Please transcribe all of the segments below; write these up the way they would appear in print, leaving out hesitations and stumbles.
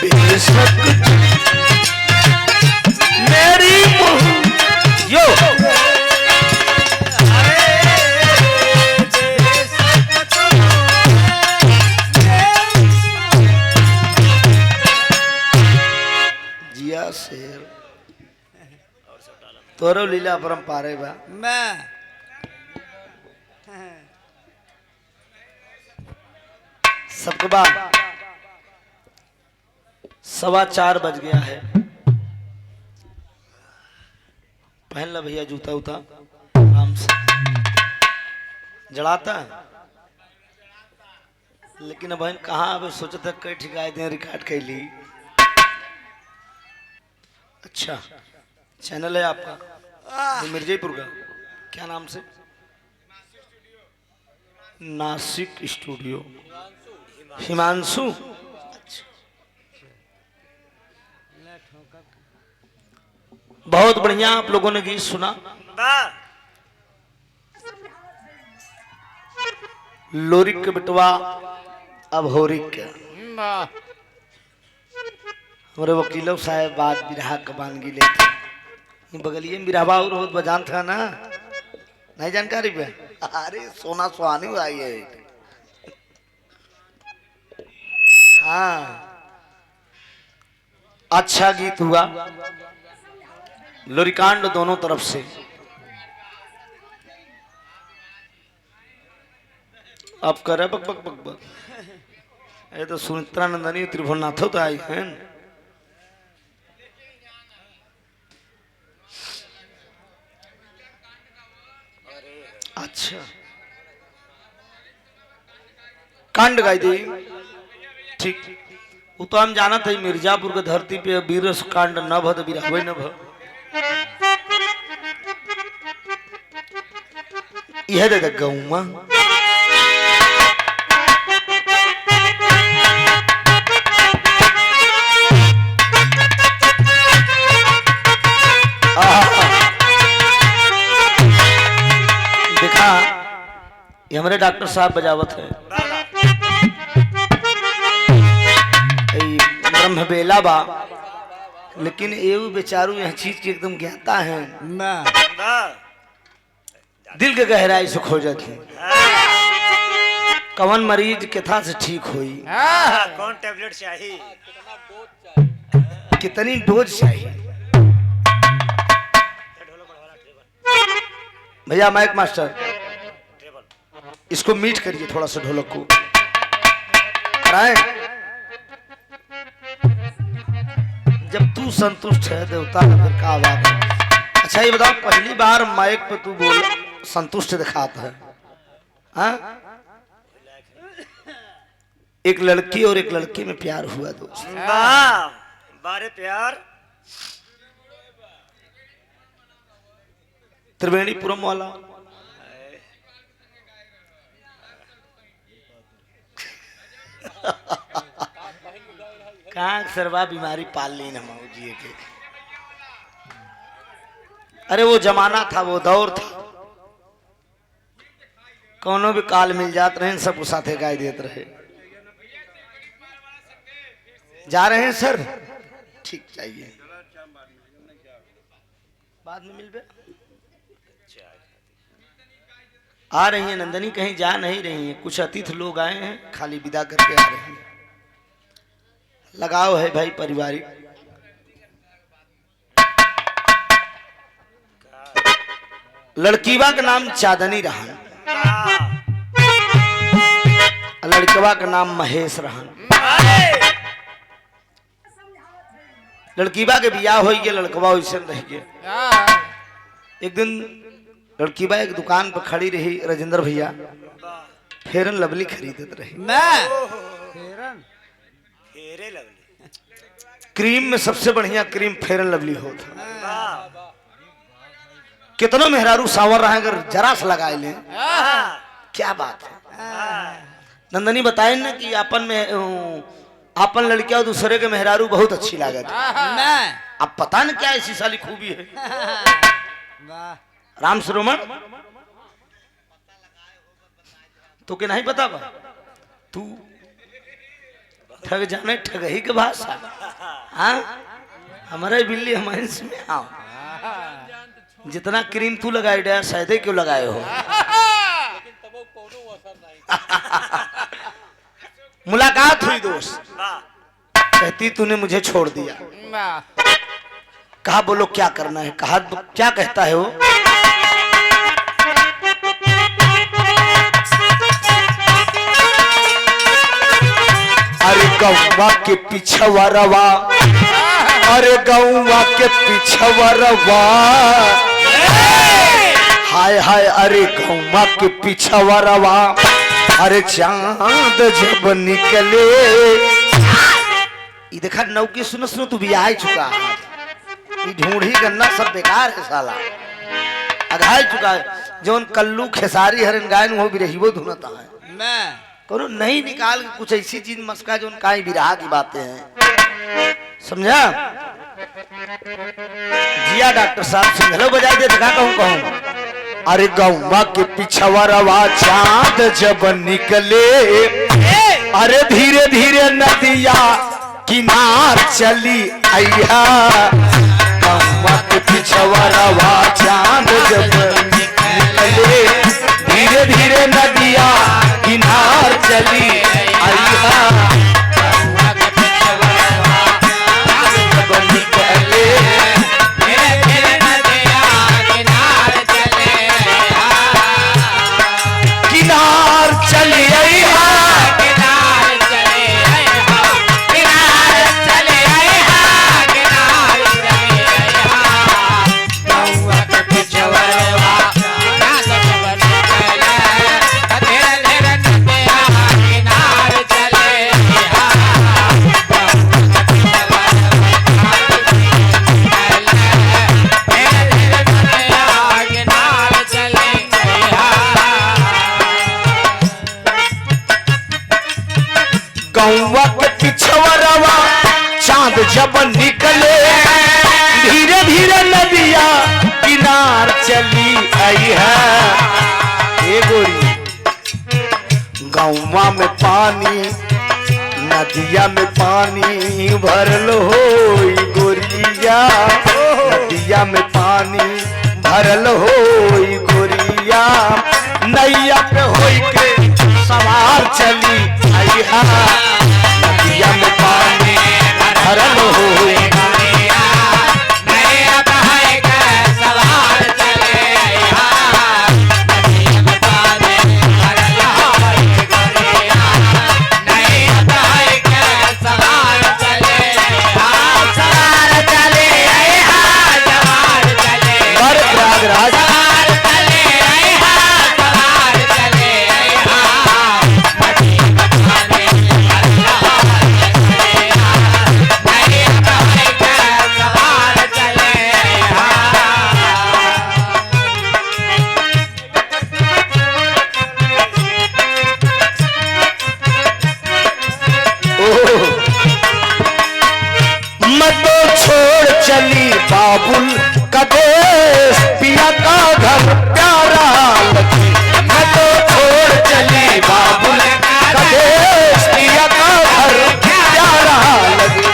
बेशक मेरी यो जिया शेर तोरो लीला परम्पारे बा मैं सबके बाद 4:15 बज गया है। पहन ला भैया जूता उता आराम से जड़ाता है। लेकिन बहन कहाँ अब सोचता कई ठिकाए दें रिकॉर्ड कर ली। अच्छा चैनल है आपका मिर्जापुर का क्या नाम से? नासिक स्टूडियो हिमांशु। अच्छा। बहुत बढ़िया आप लोगों ने गीत सुना। लोरिक के बिटवा अब होरिक के हमारे वकीलों साहब बात बिरहा कबान गिले थे बगलिए में बिरहवा और बहुत बजान था ना नहीं जानकारी पे। अरे सोना सुहानी आई है। हाँ अच्छा गीत हुआ लोरिकांड दोनों तरफ से। अब करे बक बक बक बक ये तो सुमित्रा नंदनी त्रिभुवनाथो तो आई है। अच्छा कांड गाई दी ठीक। वो तो हम जाना था मिर्जापुर के धरती पे वीरस कांड न भद बिरहवे न भ यह दे गौमा देखा ये हमारे डॉक्टर साहब बजावत है ब्रह्म बेला बा। लेकिन ये बेचारू यह चीज की एकदम ज्ञाता है दिल के गहराई से खोजत है कवन मरीज केथा से ठीक हुई कौन टेबलेट चाहिए कितनी डोज चाहिए। भैया माइक मास्टर इसको मीट करिए थोड़ा सा ढोलक को कराए। जब तू संतुष्ट है देवता का फिर का बात है। अच्छा ये बताओ पहली बार माइक पे तू बोल संतुष्ट दिखाता है हाँ? एक लड़की और एक लड़के में प्यार हुआ दोस्त बारे प्यार त्रिवेणीपुरम वाला कहाँ सरवा बीमारी पाल ली ना मऊजी के। अरे वो जमाना था वो दौर था कोनो भी काल मिल जात रहे सबको साथे गाय देते रहे। जा रहे हैं सर ठीक चाहिए बाद में मिल आ रही हैं नंदनी कहीं जा नहीं रही हैं। कुछ अतिथि लोग आए हैं खाली विदा करके आ रही हैं। लगाव है भाई पारिवारिक। लड़कीवा का नाम चांदनी रहन लड़कवा का नाम महेश रहन। लड़कीवा के बियाह हो गया लड़कवा वैसे रह गया। एक दिन लड़कीवा एक दुकान पर खड़ी रही राजेंद्र भैया फेरन लवली खरीदत रही। क्रीम में सबसे बढ़िया क्रीम फेरन लवली होता। कितनों मेहरारू सावर रहा अगर जरा से लगाए ले क्या बात है। नंदनी बताए ना कि अपन में अपन लड़कियां दूसरे के मेहरारू बहुत अच्छी लागत। अब पता न क्या ऐसी साली खूबी है। राम श्रोमण तो के नहीं पता बा तू ठग जाने ठगही के भाषा। हाँ हमारे बिल्ली हमारे में आओ, जितना क्रीम तू लगाई डा शायद क्यों लगाए हो। मुलाकात हुई दोस्त, कहती तूने मुझे छोड़ दिया। कहा बोलो क्या करना है, कहा क्या कहता है वो। अरे गौवा के पिछवरवा, अरे गौवा के पिछवरवा, हाय हाय अरे गौवा के पिछवरवा, अरे चांद जब निकले। ये देखा नौकी सुनो सुनो तू भी आ चुका है, ये ढूंढी गन्ना सब बेकार है साला, अघाई चुका है। जौन कल्लू खेसारी हरन गायन वो भी रही वो धुनता है कौन नहीं निकाल कुछ ऐसी चीज मस्का जो उनका ही विरहा की बातें हैं, समझा। जिया डॉक्टर साहब सिंघलो बजा दे देखा कहूँ कहूँ। अरे गौवा के पिछवरवा चांद जब निकले, अरे धीरे धीरे नदिया किनार चली आइया। गौवा के पिछवरवा चांद जब निकले, धीरे धीरे नदिया किनार चली आइया। गौवा के पिछवरवा चांद जब निकले, धीरे धीरे नदिया किनार चली आई है। ये गोरी गौवा में पानी नदिया में पानी भरल हो गोरिया, नदिया में पानी भरल हो गोरिया। नैया पे होई के सवार चली आइया, नदिया में पानी भरल हो गोरिया, नैया पे के सवार चली आइया, नदिया में पानी भरल हो गोरिया, नैया पे के सवार चली आइया, सवार चली आइया, सवार चली बर प्रयागराज चली बाबुल कदेश पिया का घर प्यारा लगी। मैं तो छोड़ चली बाबुल कदेश पिया का घर प्यारा लगी।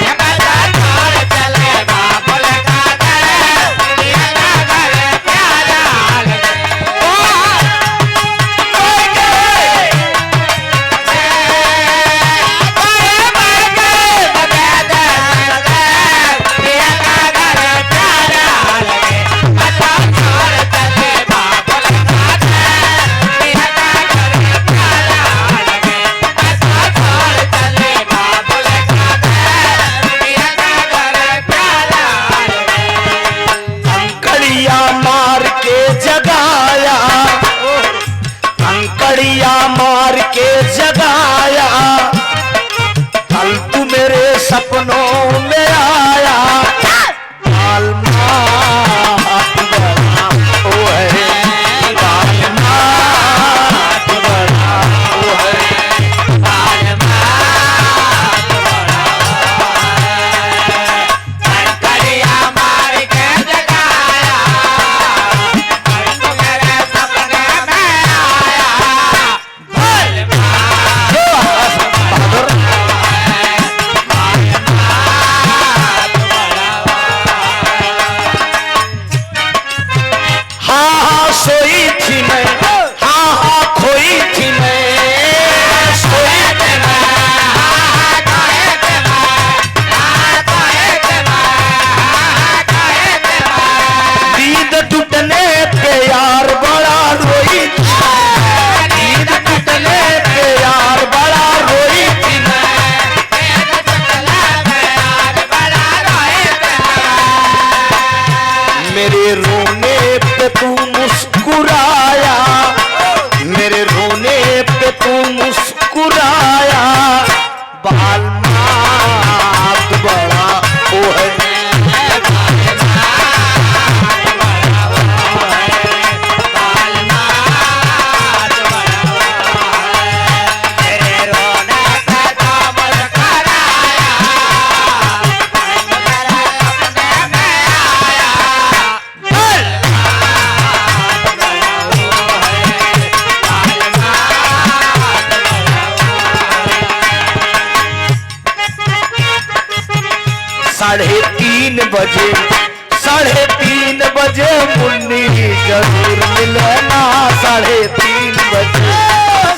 मार के जगाया, कल तू मेरे सपनों में आया। बालमा ओ है, बालमा ओ है, बालमा कंकड़िया मार के जगाया, कल तू मेरे सपनों में आया। 3:30 बजे 3:30 बजे मुन्नी जरूर मिलना 3:30 बजे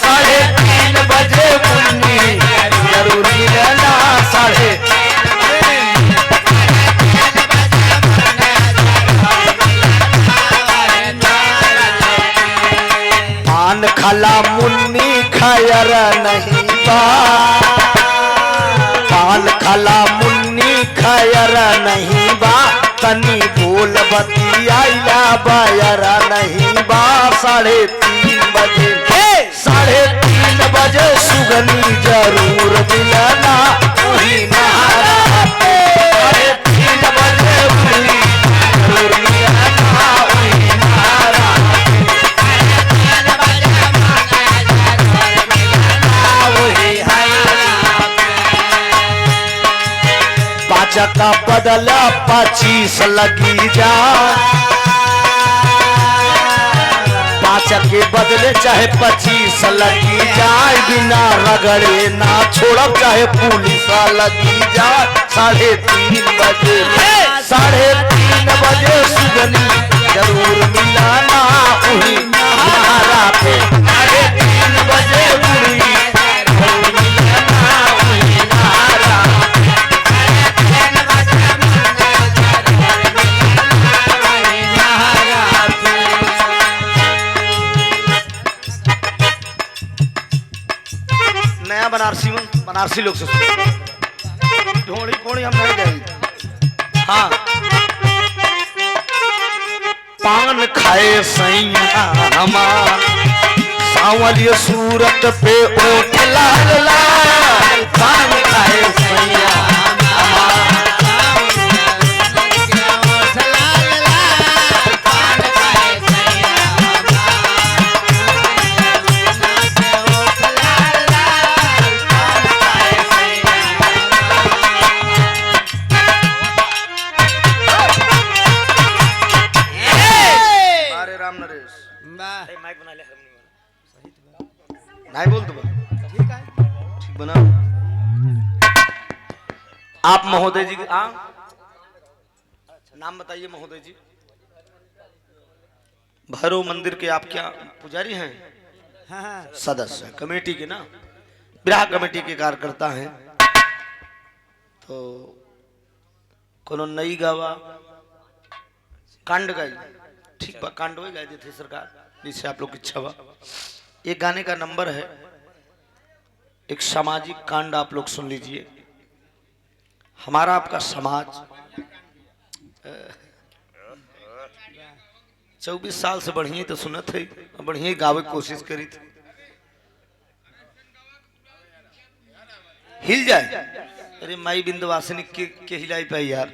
3:30 बजे मुन्नी जरूर मिलना 3:30 पान खाला मुन्नी खयर नहीं बा पान खाला मुन्नी खयर नहीं बा तनी बोल बतियाइला बायर नहीं बा 3:30 बजे 3:30 बजे सुगनी जरूर मिलना वही नहारा पे 3:30 बजे वही जरूर मिलना वही नहारा का बदला 25 लगी जा 5 के बदले चाहे 25 लगी जाए बिना रगड़े ना छोड़ब चाहे पुलिस लगी जा 3:30 बजे 3:30 बजे सुगनी जरूर मिलाना वही नहारा पे 3:30 बजे बुढ़ी जरूर मिलाना वही नहारा बनारसी लोग से ढोड़ी पोड़ी हम नहीं गए। हाँ पान खाए सैया हमार सांवलिया सूरत पे ओठ लाल लाल पान खाए सैया नहीं बोल दो ठीक है ठीक बना आप महोदय जी नाम बताइए महोदय जी। भैरव मंदिर के आप क्या पुजारी हैं? हाँ। सदस्य कमेटी के ना विवाह कमेटी के कार्यकर्ता हैं। तो कोनो नई गावा कांड गाई ठीक बा कांड गाई थे सरकार जिससे आप लोग की इच्छा बा। एक गाने का नंबर है एक सामाजिक कांड आप लोग सुन लीजिए। हमारा आपका समाज 24 साल से बढ़िया तो सुनत है बढ़िया गावे की कोशिश करी थी हिल जाए। अरे माई बिंदवासिनी के हिलाई पाई यार।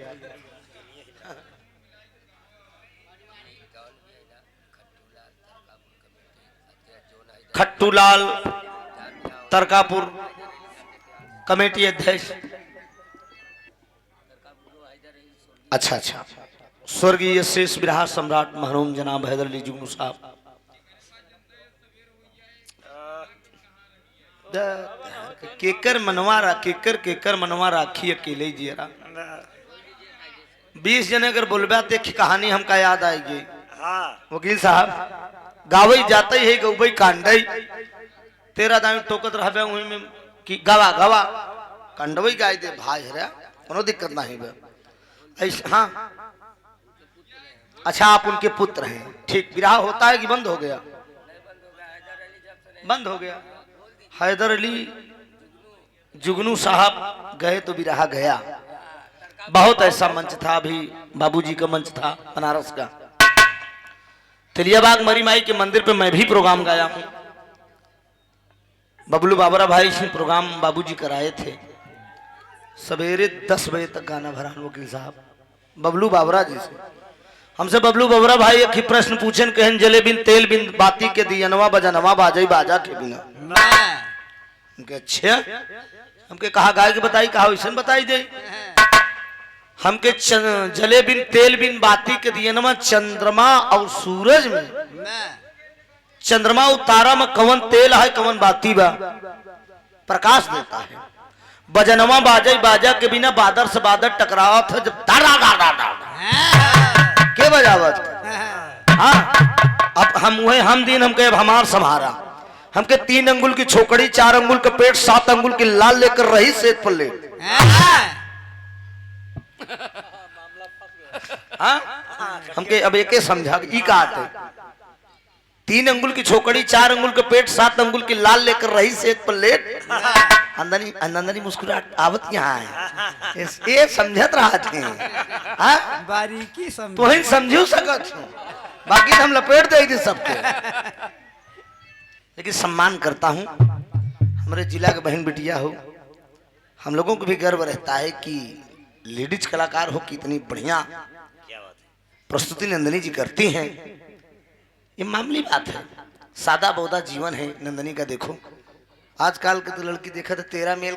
खट्टूलाल तरकापुर कमेटी अध्यक्ष। अच्छा अच्छा स्वर्गीय शेष विराह सम्राट मरहूम जनाब हैदर अली जुगनू साहब। केकर मनवा राखी अकेले जियरा 20 जने अगर बोलबा तो कहानी हमका याद आएगी। वकील साहब गावई जाते ही गौबई कांडई 13 दाम टोकत रहबे वही में कि गवा गवा कांडवई गाय दे भाई है कोनो दिक्कत नहीं बे ऐसा। हाँ अच्छा आप उनके पुत्र हैं ठीक। विराह होता है कि बंद हो गया? बंद हो गया। हैदर अली जुगनू साहब गए तो विराह गया। बहुत ऐसा मंच था अभी बाबूजी का मंच था बनारस का। तिलियाबाग मरी माई के मंदिर पे मैं भी प्रोग्राम गाया हूँ। बबलू बाबरा भाई से प्रोग्राम बाबूजी कराए थे। सवेरे 10 बजे तक गाना भरान वकील साहब बबलू बाबरा जी से। हमसे बबलू बाबरा भाई एक ही प्रश्न पूछन कहन जले बिन तेल बिन बाती के दियनवा बजनवा बाजई बाजा के बिना। हमके अच्छा हमके कहा गाय के बताई कहा वैसे बताई दे। हमके जले बिन तेल बिन बाती के दियनवा चंद्रमा और सूरज में चंद्रमा उतारा में कवन तेल है कवन बाती बा प्रकाश देता है। बजनवा बाजे बाजा के बिना बादर से बादर टकरावा था जब दादा दादा दादा के बजावत। हाँ अब हम दिन हमके अब हमार संभारा हमके 3 अंगुल की छोकड़ी 4 अंगुल का पेट 7 अंगुल की लाल लेकर रही सेत पल्ले। हाँ हमके अब एक समझा ई का आते 3 अंगुल की छोकड़ी 4 अंगुल का पेट 7 अंगुल की लाल लेकर रही सेत पल्ले। अंदनी मुस्कुराहट आवत यहाँ है ये समझत रहा थे। हाँ बारीकी तो ही समझू सकत बाकी हम लपेट दे थे सबके। लेकिन सम्मान करता हूँ हमारे जिला के बहन बिटिया हो हम लोगों को भी गर्व रहता है कि लेडीज कलाकार हो कितनी बढ़िया प्रस्तुति नंदनी जी करती हैं। ये मामूली बात है सादा बौदा जीवन है नंदनी का। देखो आजकल के तो लड़की देखा था 13 मेल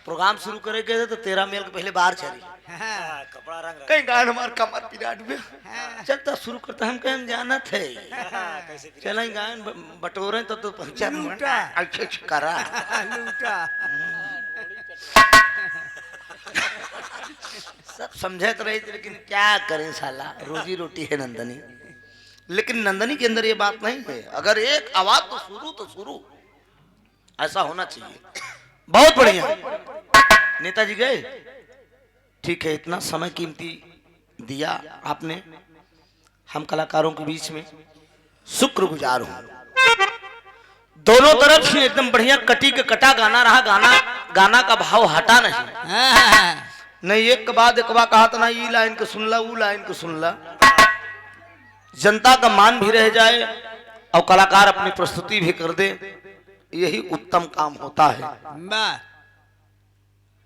प्रोग्राम शुरू करे गए तो 13 मेल के पहले बाहर चली कपड़ा रंग कहीं गान हमारे कमर पिराट में चलता शुरू करता हम कहीं जाना थे चला गान बटोरे तो पहचान अच्छे करा सब समझे तो रही थी लेकिन क्या करें साला रोजी रोटी है नंदनी। लेकिन नंदनी के अंदर ये बात नहीं है अगर एक आवाज तो शुरू ऐसा होना चाहिए। बहुत बढ़िया नेताजी गए ठीक है इतना समय कीमती दिया आपने हम कलाकारों के बीच में शुक्रगुजार हूं। दोनों तरफ से एकदम बढ़िया कटी के कटा गाना रहा गाना का भाव हटा नहीं एक के बाद एक कहा था ना ये लाइन को सुन ला वो लाइन को सुन ला जनता का मान भी रह जाए और कलाकार अपनी प्रस्तुति भी कर दे यही उत्तम काम होता है।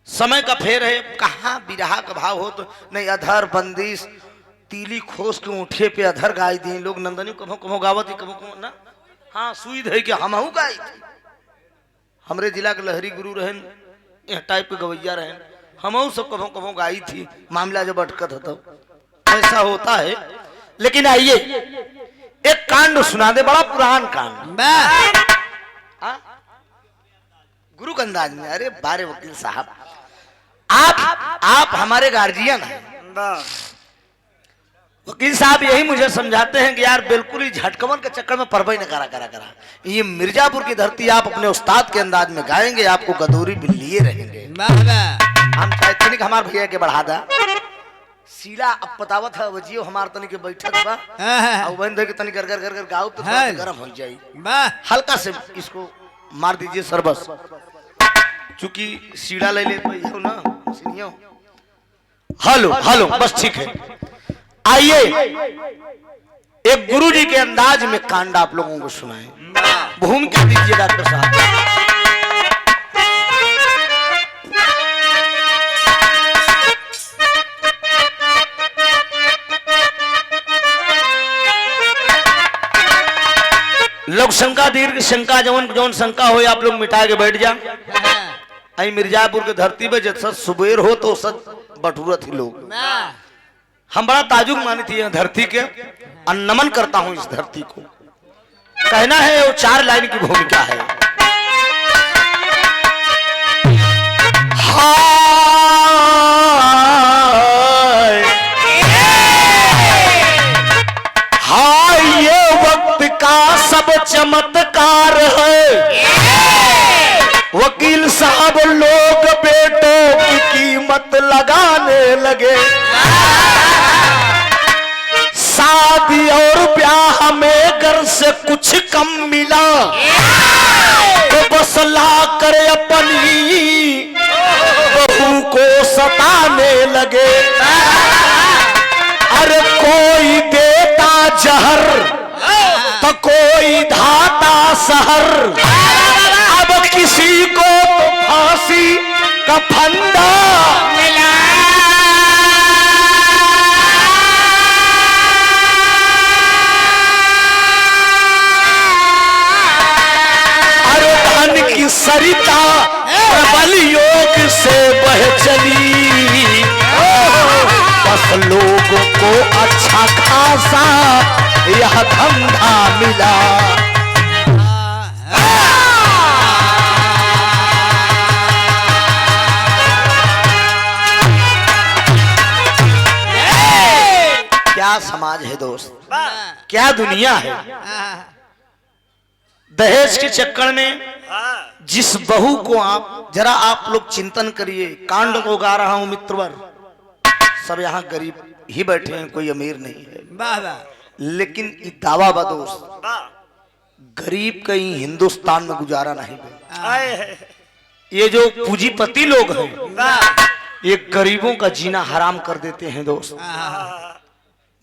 समय का फेर है कहाँ बिरहा का भाव हो तो नहीं अधर बंदिश तीली खोस के ऊँठे पे अधर गाई दी लोग नंदनी कभो कभो गावत ही कभो ना। हाँ सुईद है कि हम गाई थी हमरे जिला के लहरी गुरु रहन यह टाइप के गवैया रहन हम सब कभो कभो गाई थी मामला जब अटकत होता ऐसा होता है। लेकिन आइए एक कांड सुना दे बड़ा पुरान कांड गुरु के अंदाज में। अरे बारे वकील साहब आप हमारे गार्जियन हैं वकील साहब यही मुझे समझाते हैं कि यार बिल्कुल ही झटकमन के चक्कर में परवाही न करा ये मिर्जापुर की धरती आप अपने उस्ताद के अंदाज में गाएंगे आपको गदूरी भी लिए रहेंगे। हम चाहते नहीं कि हमारे भैया के बढ़ा दा सीला अब पतावत है वजियो हमार तनी के बैठक बा और बंद है कि तनी कर कर गाओ तो गरम हो जाई हल्का से इसको मार दीजिए सरबस चूंकि सीढ़ा ले ले तो ना सुनियो हेलो बस ठीक है। आइए एक गुरुजी के अंदाज में कांड आप लोगों को सुनाए भूमिका दीजिए डॉक्टर साहब। लोग शंका दीर्घ शंका जौन शंका हो आप लोग मिटा के बैठ जा। आई मिर्जापुर के धरती पे जब सच सुबेर हो तो सच बटूरत ही लोग हम बड़ा ताजुब मानी थी धरती के और नमन करता हूं इस धरती को। कहना है वो 4 लाइन की भूमिका है। हाय ये वक्त का सब चमत्कार है वकील साहब लोग बेटों की कीमत लगाने लगे शादी और ब्याह में घर से कुछ कम मिला तो बस ला कर अपनी बहू को सताने लगे। अरे कोई देता जहर तो कोई धाता सहर अब किसी को फांसी का फंदा मिला। अरे धन की सरिता प्रबल योग से बह चली बस लोगों को अच्छा खासा यह धंधा मिला। क्या समाज है दोस्त, वाह क्या दुनिया है। दहेज के चक्कर में हाँ जिस बहू को आप जरा आप लोग चिंतन करिए, कांड को गा रहा हूं मित्रवर, सब यहाँ गरीब ही बैठे हैं, कोई अमीर नहीं है, लेकिन ये दावा बा दोस्त, वाह गरीब कहीं हिंदुस्तान में गुजारा नहीं है। आए ये जो पूंजीपति लोग हैं वाह ये गरीबों का जीना हराम कर देते हैं दोस्त। वाह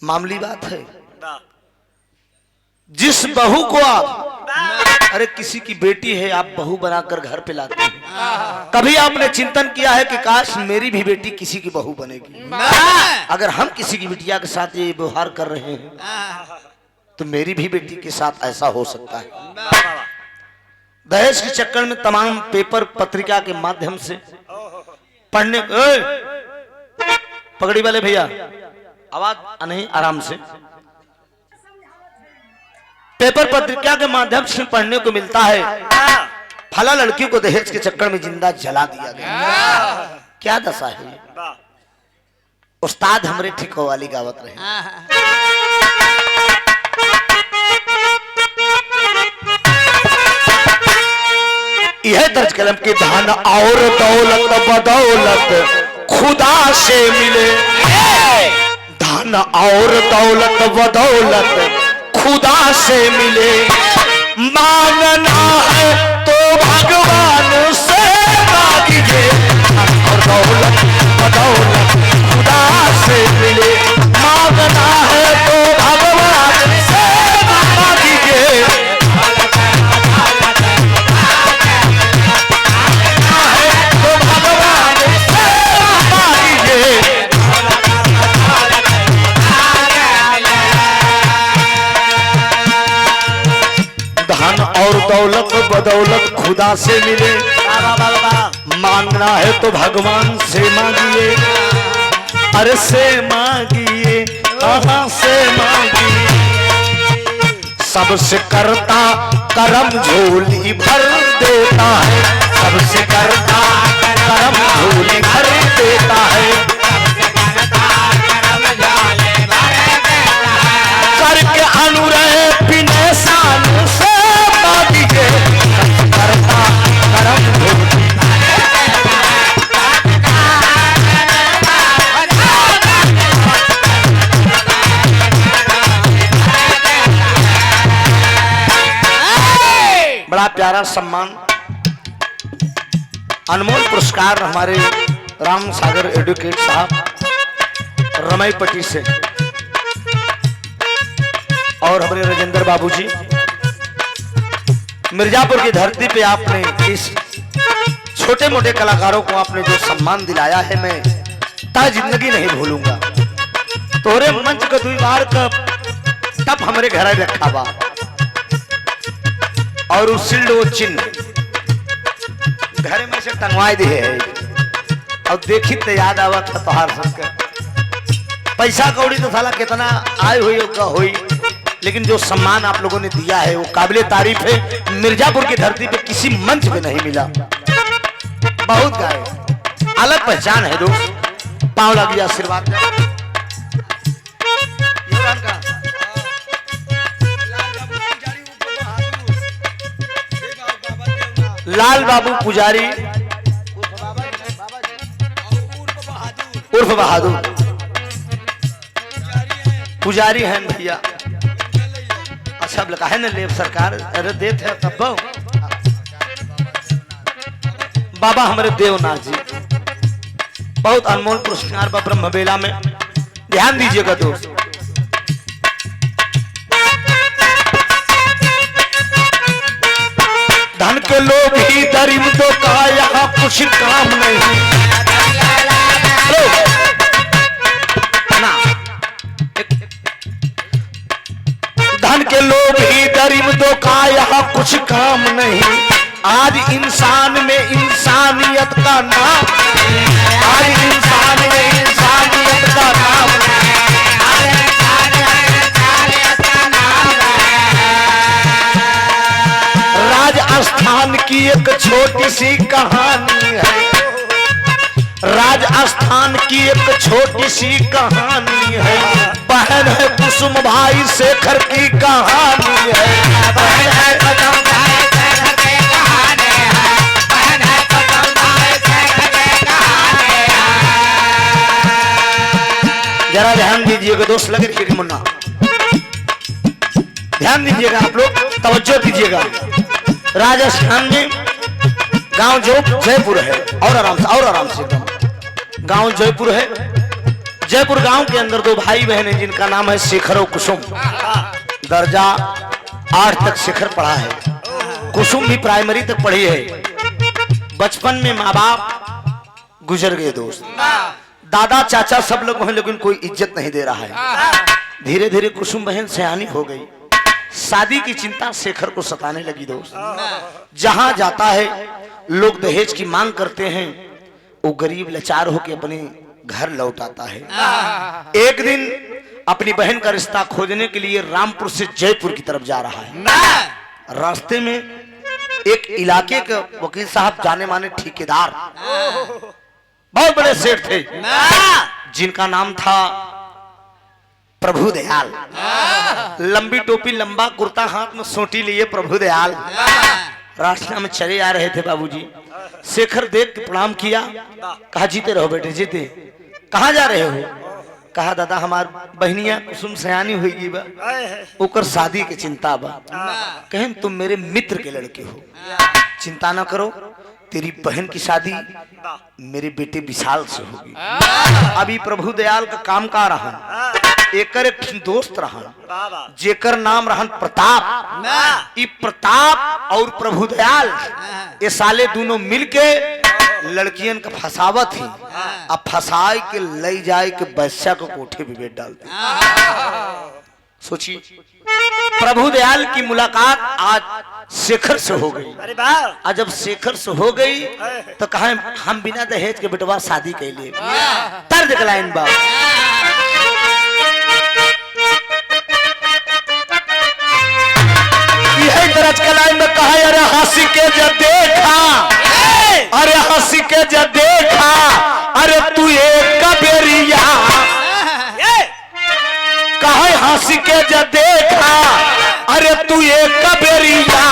मामूली बात है, वाह जिस बहू को आप, अरे किसी की बेटी है आप बहू बनाकर घर पे लाते हैं, कभी आपने चिंतन किया है कि काश मेरी भी बेटी किसी की बहू बनेगी, अगर हम किसी की बिटिया के साथ ये व्यवहार कर रहे हैं तो मेरी भी बेटी के साथ ऐसा हो सकता है। दहेज के चक्कर में तमाम पेपर पत्रिका के माध्यम से पढ़ने, पगड़ी वाले भैया आवाज नहीं, आराम से, पेपर पत्रिका के माध्यम से पढ़ने को मिलता है फला लड़की को दहेज के चक्कर में जिंदा जला दिया गया। क्या दशा है ये? वाह उस्ताद हमरे ठिको वाली गावत रहे। यह दर्ज कलम के धन और दौलत बदौलत खुदा से मिले, धन और दौलत बदौलत खुदा से मिले, मांगना है तो भगवान से मांगिए, धन और दौलत बदौलत खुदा से मिले, मांगना है तो भगवान से मांगिए, तो भगवान से मांगिए। धन और दौलत बदौलत खुदा से मिले, मांगना है तो भगवान से मांगिए, अरे से मांगिए, कहां से मांगिए, सबसे करता करम झोली भर देता है, सबसे करता करम झोली भर देता है, करके अनुरय पिने शान से मांगिए, करता करम झोली। बड़ा प्यारा सम्मान, अनमोल पुरस्कार हमारे राम सागर एडवोकेट साहब रमईपट्टी से और हमारे राजेंद्र बाबूजी, मिर्जापुर की धरती पे आपने इस छोटे मोटे कलाकारों को आपने जो सम्मान दिलाया है, मैं ता जिंदगी नहीं भूलूंगा। तोरे मंच का दुई बार का तब हमारे घर रखा बा और उस सिल्ड वो चिन्ह घर में से टंगवाई दे है, और देखी तो याद आवा था तोहार सबका पैसा कौड़ी तो साला कितना आए हुई का हुई, लेकिन जो सम्मान आप लोगों ने दिया है वो काबिले तारीफ है, मिर्जापुर की धरती पे किसी मंच पे नहीं मिला। बहुत गाए, अलग पहचान है दोस्त, पाँव लग गया आशीर्वाद। लाल बाबू पुजारी उर्फ बहादुर पुजारी हैं भैया। अच्छा लगा है ना लेब सरकार, अरे देते हैं तब बाबा हमारे देवनाथ जी, बहुत अनमोल पुरस्कार बा ब्रह्मबेला में, ध्यान दीजिएगा दोस्त। धन के लोग ही दरिंदों का यहाँ कुछ काम नहीं, धन के लोग ही दरिंदों का यहाँ कुछ काम नहीं, आज इंसान में इंसानियत का नाम, आज इंसान में इंसानियत का नाम, राजस्थान की एक छोटी सी कहानी है, राजस्थान की एक छोटी सी कहानी है, बहन है कुसुम भाई शेखर की कहानी है। बहन है कुसुम भाई शेखर की कहानी है, बहन है कुसुम भाई शेखर की कहानी है। जरा ध्यान दीजिएगा दोस्त, लगे रखिए मुन्ना, ध्यान दीजिएगा आप लोग, तवज्जो दीजिएगा। राजस्थान में गांव जो जयपुर है, और आराम से एकदम गांव जयपुर है। जयपुर गांव के अंदर दो भाई बहन हैं जिनका नाम है शेखर और कुसुम। दर्जा 8 तक शेखर पढ़ा है, कुसुम भी प्राइमरी तक पढ़ी है। बचपन में माँ बाप गुजर गए दोस्त, दादा चाचा सब लोग हैं, लेकिन कोई इज्जत नहीं दे रहा है। धीरे धीरे कुसुम बहन सयानी हो गई, शादी की चिंता शेखर को सताने लगी दोस्त। जहां जाता है लोग दहेज की मांग करते हैं, वो गरीब लाचार होकर अपने घर लौट आता है। एक दिन अपनी बहन का रिश्ता खोजने के लिए रामपुर से जयपुर की तरफ जा रहा है। रास्ते में एक इलाके के वकील साहब, जाने माने ठेकेदार, बहुत बड़े सेठ थे, जिनका नाम था प्रभुदयाल। लंबी टोपी, लंबा कुर्ता, हाथ में सोटी लिए प्रभुदयाल रास्ते में चले आ रहे थे। बाबूजी शेखर देख के प्रणाम किया, कहा जीते रहो बेटे जीते। कहाँ जा रहे हो? कहा दादा हमार बहनिया कुसुम सयानी हुई बा, ओकर शादी के चिंता बा। कहें तुम मेरे मित्र के लड़के हो, चिंता ना करो, तेरी बहन की शादी मेरे बेटे विशाल से होगी। अभी प्रभुदयाल का काम का रहा, एकर एक दोस्त रहा जेकर नाम रहन प्रताप। ई प्रताप और प्रभुदयाल ये साले दोनों मिलके लड़कियन का फसावत ही, अब फसाए के ले जाए के बच्चा को कोठे पे बैठ डालते। सोचिए प्रभुदयाल की मुलाकात आज शेखर से हो गई। अरे वाह, आज जब शेखर से हो गई तो कहा हम बिना दहेज के बेटवा शादी के लिए तर्ज के लाइन बा। यही दर्ज के लाइन में कहा अरे हंसी के जब देखा, अरे हंसी के जब देखा, अरे तू एक कबेरिया, कहा हंसी के जब देखा, अरे तू एक कबेरिया,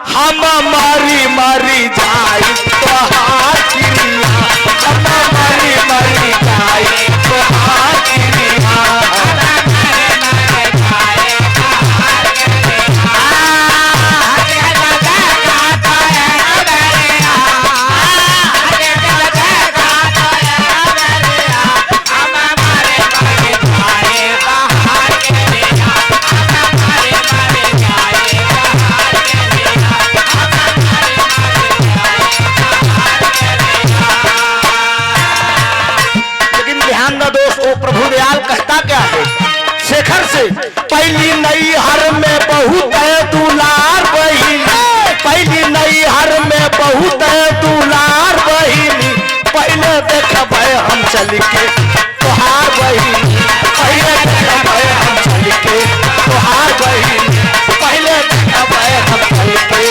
हम मारी मारी जाई तो हाकिरिया, हम मारी मारी जाई तो हाकिरिया। प्रभुदयाल कहता क्या है शेखर से, पहली नई हर में बहुत है दुलार बहिनी, पहली नई हर में बहुत है दुलार बहिनी, पहले देखब हम चल के तोहार बहिनी, पहले देखब हम चल के तोहार बहिनी, पहले देखब हम चल के।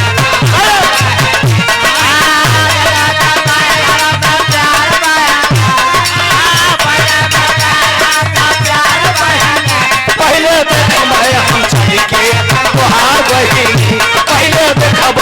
पहले देखब हम चल के तोहार बहिनी, पहले देखब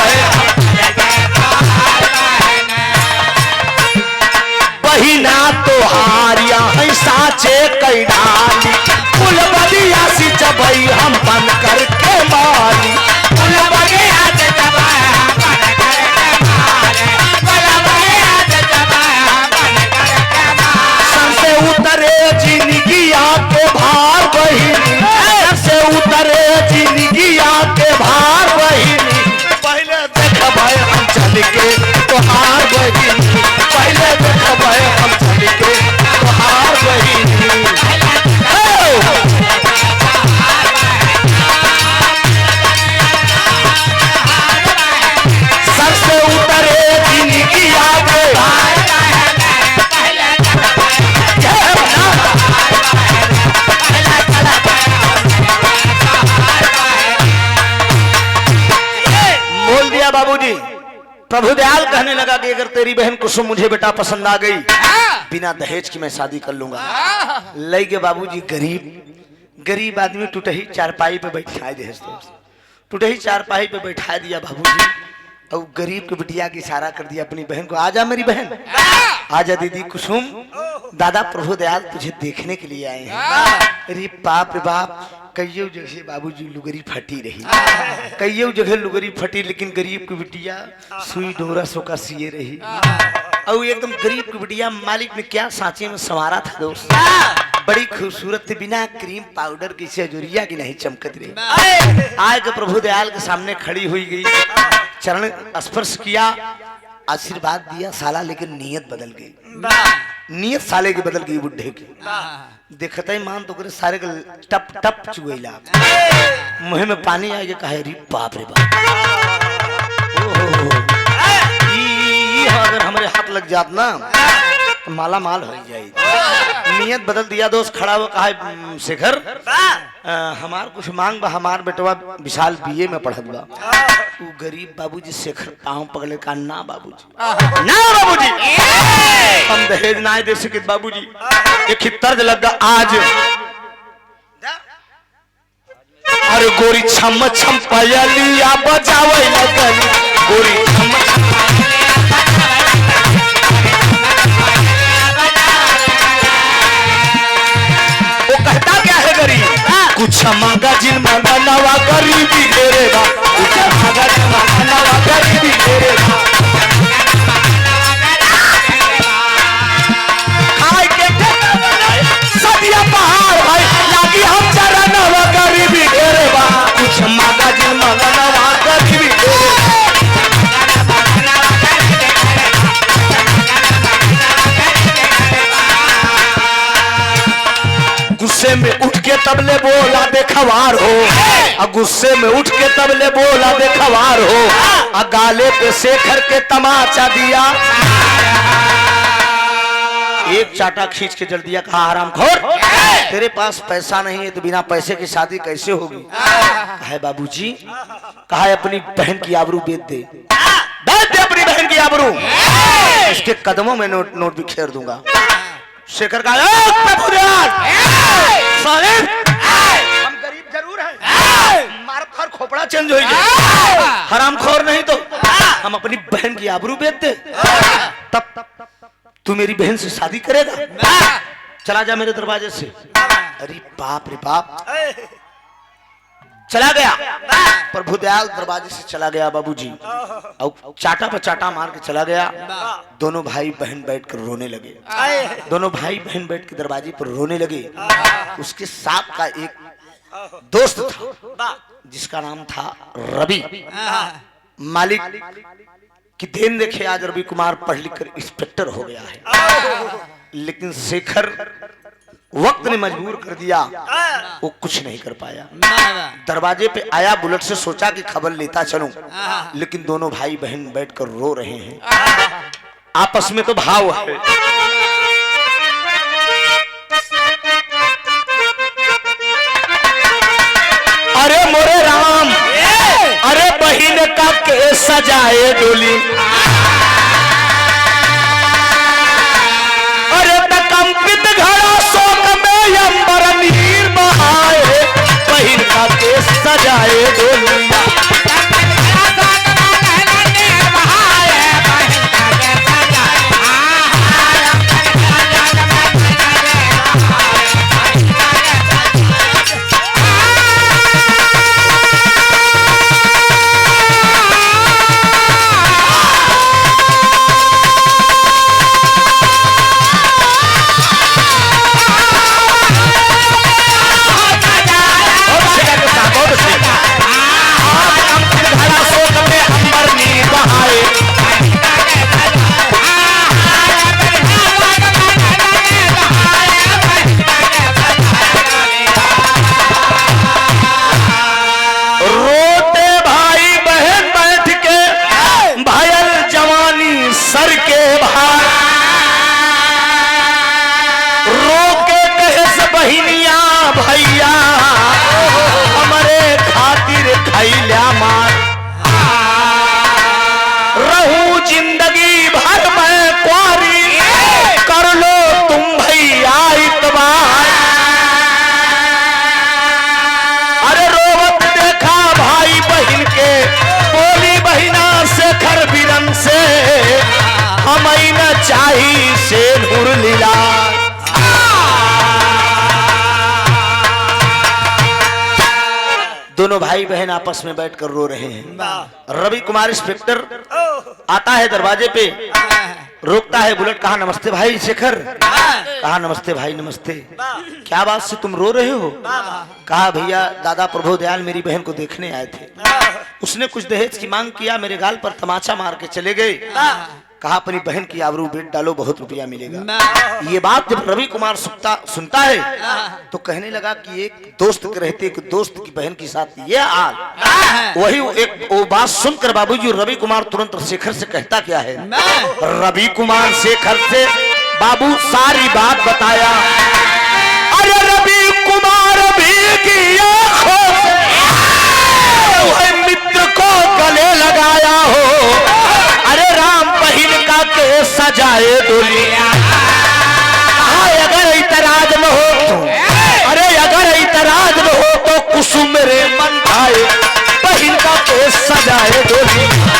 बहिना तोहार यहाँ साचे कैडाली, फुलबरिया सी जबई हम बन करके माली, फुलबरिया से जबई हम बन करके माली, फुलबरिया से जबई हम बन करके माली। सन से उतरे जिंदगिया के भार बहिनी, सन से उतरे जिंदगिया के भार बहिनी, पहले देखब हम चल के तोहार बहिनी, पहले देखब हम चल के तोहार बहिनी। सर से उतरे जिंदगिया के प्रभु दयाल कहने लगा कि अगर तेरी बहन कुसुम मुझे बेटा पसंद आ गई, बिना दहेज की मैं शादी कर लूंगा। लई के बाबूजी गरीब आदमी टूटही चारपाई पे बैठा दे, टूटही चारपाई पे बैठा दिया बाबूजी। और गरीब के बिटिया की इशारा कर दिया अपनी बहन को, आजा मेरी बहन, आजा दीदी कुसुम, दादा प्रभु दयाल तुझे देखने के लिए आए हैं। अरे बाप रे बाप, कईयों जगह बाबूजी लुगरी फटी रही, कईयों जगह लुगरी फटी, लेकिन गरीब की बिटिया सुई डोरा सोका सिए रही। और एकदम गरीब की बिटिया मालिक ने क्या सांचे में संवारा था दोस्त, बड़ी खूबसूरत थी, बिना क्रीम पाउडर की सेजुरिया की नहीं चमकत रही। आए के प्रभु दयाल के सामने खड़ी हुई गई, चरण स्पर्श किया, आशीर्वाद दिया साला, लेकिन नीयत बदल गई, नीयत साले की बदल गई बुढ़े की। देखते ही मान तो करे सारे के टप टप चुगैला, मुंह में पानी आ गया, कहे रे बाप रे बाप, अगर हमारे हाथ लग जात ना तो माला माल हो जाए। नियत बदल दिया दोस्त, खड़ा हुआ, कहा शेखर हमार कुछ मांग बा, हमार बेटवा विशाल बीए में पढ़त बा। वो गरीब बाबूजी शेखर पाँव पकड़े का, ना बाबूजी, ना बाबूजी, हम दहेज ना दे सके बाबूजी, एक ही तर्ज लगा आज। अरे गोरी छम छम पयलिया बजावे लगन, गोरी छम कुछ मांगा जिन मांगा नवा गरीबी तेरे बा, कुछ मांगा जिन मांगा नवा गरीबी तेरे बा। खाए के सदिया पहाड़ भाई लागी हम जरा नवा गरीबी तेरे बा, कुछ मांगा जिन मांगा नवा गरीबी तेरे बा। गुस्से में उठ के तबले बोला देखवार हो, गुस्से में उठ के तबले बोला देखवार हो, गाले पे शेखर के तमाचा दिया, एक चाटा खींच के जल दिया, कहा हरामखोर तेरे पास पैसा नहीं है तो बिना पैसे की शादी कैसे होगी। कहा बाबूजी, कहा अपनी बहन की आबरू बेच दे, बेच दे अपनी बहन की आबरू, इसके कदमों में नोट बिखेर दूंगा। शेखर का प्रभु दयाल, हम गरीब जरूर हैं, मार हर खोपड़ा चेंज हो गया, हरामखोर नहीं तो हम अपनी बहन की आबरू बेच दे, तब तू मेरी बहन से शादी करेगा, चला जा मेरे दरवाजे से। अरे बाप रे बाप, चला गया प्रभु दयाल, दरवाजे से चला गया बाबूजी, और चाटा पर चाटा मार के चला गया। दोनों भाई बहन बैठकर रोने लगे, दोनों भाई बहन बैठ के दरवाजे पर रोने लगे। उसके साथ का एक दोस्त था जिसका नाम था रवि, मालिक की देन देखे आज रवि कुमार पढ़ लिख कर इंस्पेक्टर हो गया है, लेकिन शेखर वक्त ने मजबूर कर दिया, वो कुछ नहीं कर पाया। दरवाजे पे आया, बुलेट से सोचा कि खबर लेता चलूं, लेकिन दोनों भाई बहन बैठकर रो रहे हैं, आपस में तो भाव है। अरे मोरे राम, अरे बहिन का के सजाए डोली, अरे कंपित घड़ा शोक में अंबर नीर बहाए, बहिन का के सजाए डोली। हमारे खातिर खैल्या मार रहू दोनों भाई बहन आपस में बैठकर रो रहे हैं। रवि कुमार इंस्पेक्टर आता है दरवाजे पे, रोकता है बुलेट। कहा नमस्ते भाई शेखर। कहा नमस्ते भाई नमस्ते। क्या बात से तुम रो रहे हो? कहा भैया दादा प्रभु दयाल मेरी बहन को देखने आए थे, उसने कुछ दहेज की मांग किया, मेरे गाल पर तमाचा मार के चले गए। कहा अपनी बहन की आबरू बेट डालो, बहुत रुपया मिलेगा। ये बात जब रवि कुमार सुनता है तो कहने लगा कि एक दोस्त के रहते एक दोस्त की बहन के साथ ये हाल। वही वो बात सुनकर बाबूजी रवि कुमार तुरंत शेखर से कहता क्या है? रवि कुमार शेखर से बाबू सारी बात बताया। अरे रवि कुमार भी की आंखों से मित्र को गले लगाया हो। अरे राम बहिन का के सजाए दुनिया। अगर इतराज में हो तो, अरे अगर इतराज में हो तो कुसुम रे मन आए, बहिन का के सजाए दुनिया।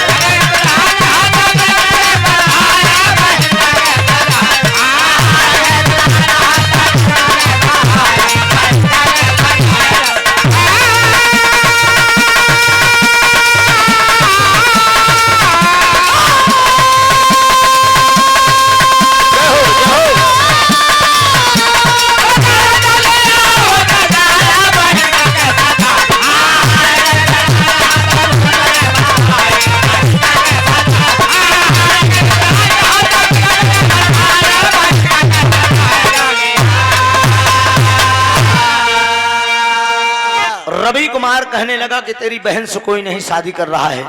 रवि कुमार कहने लगा कि तेरी बहन से कोई नहीं शादी कर रहा है,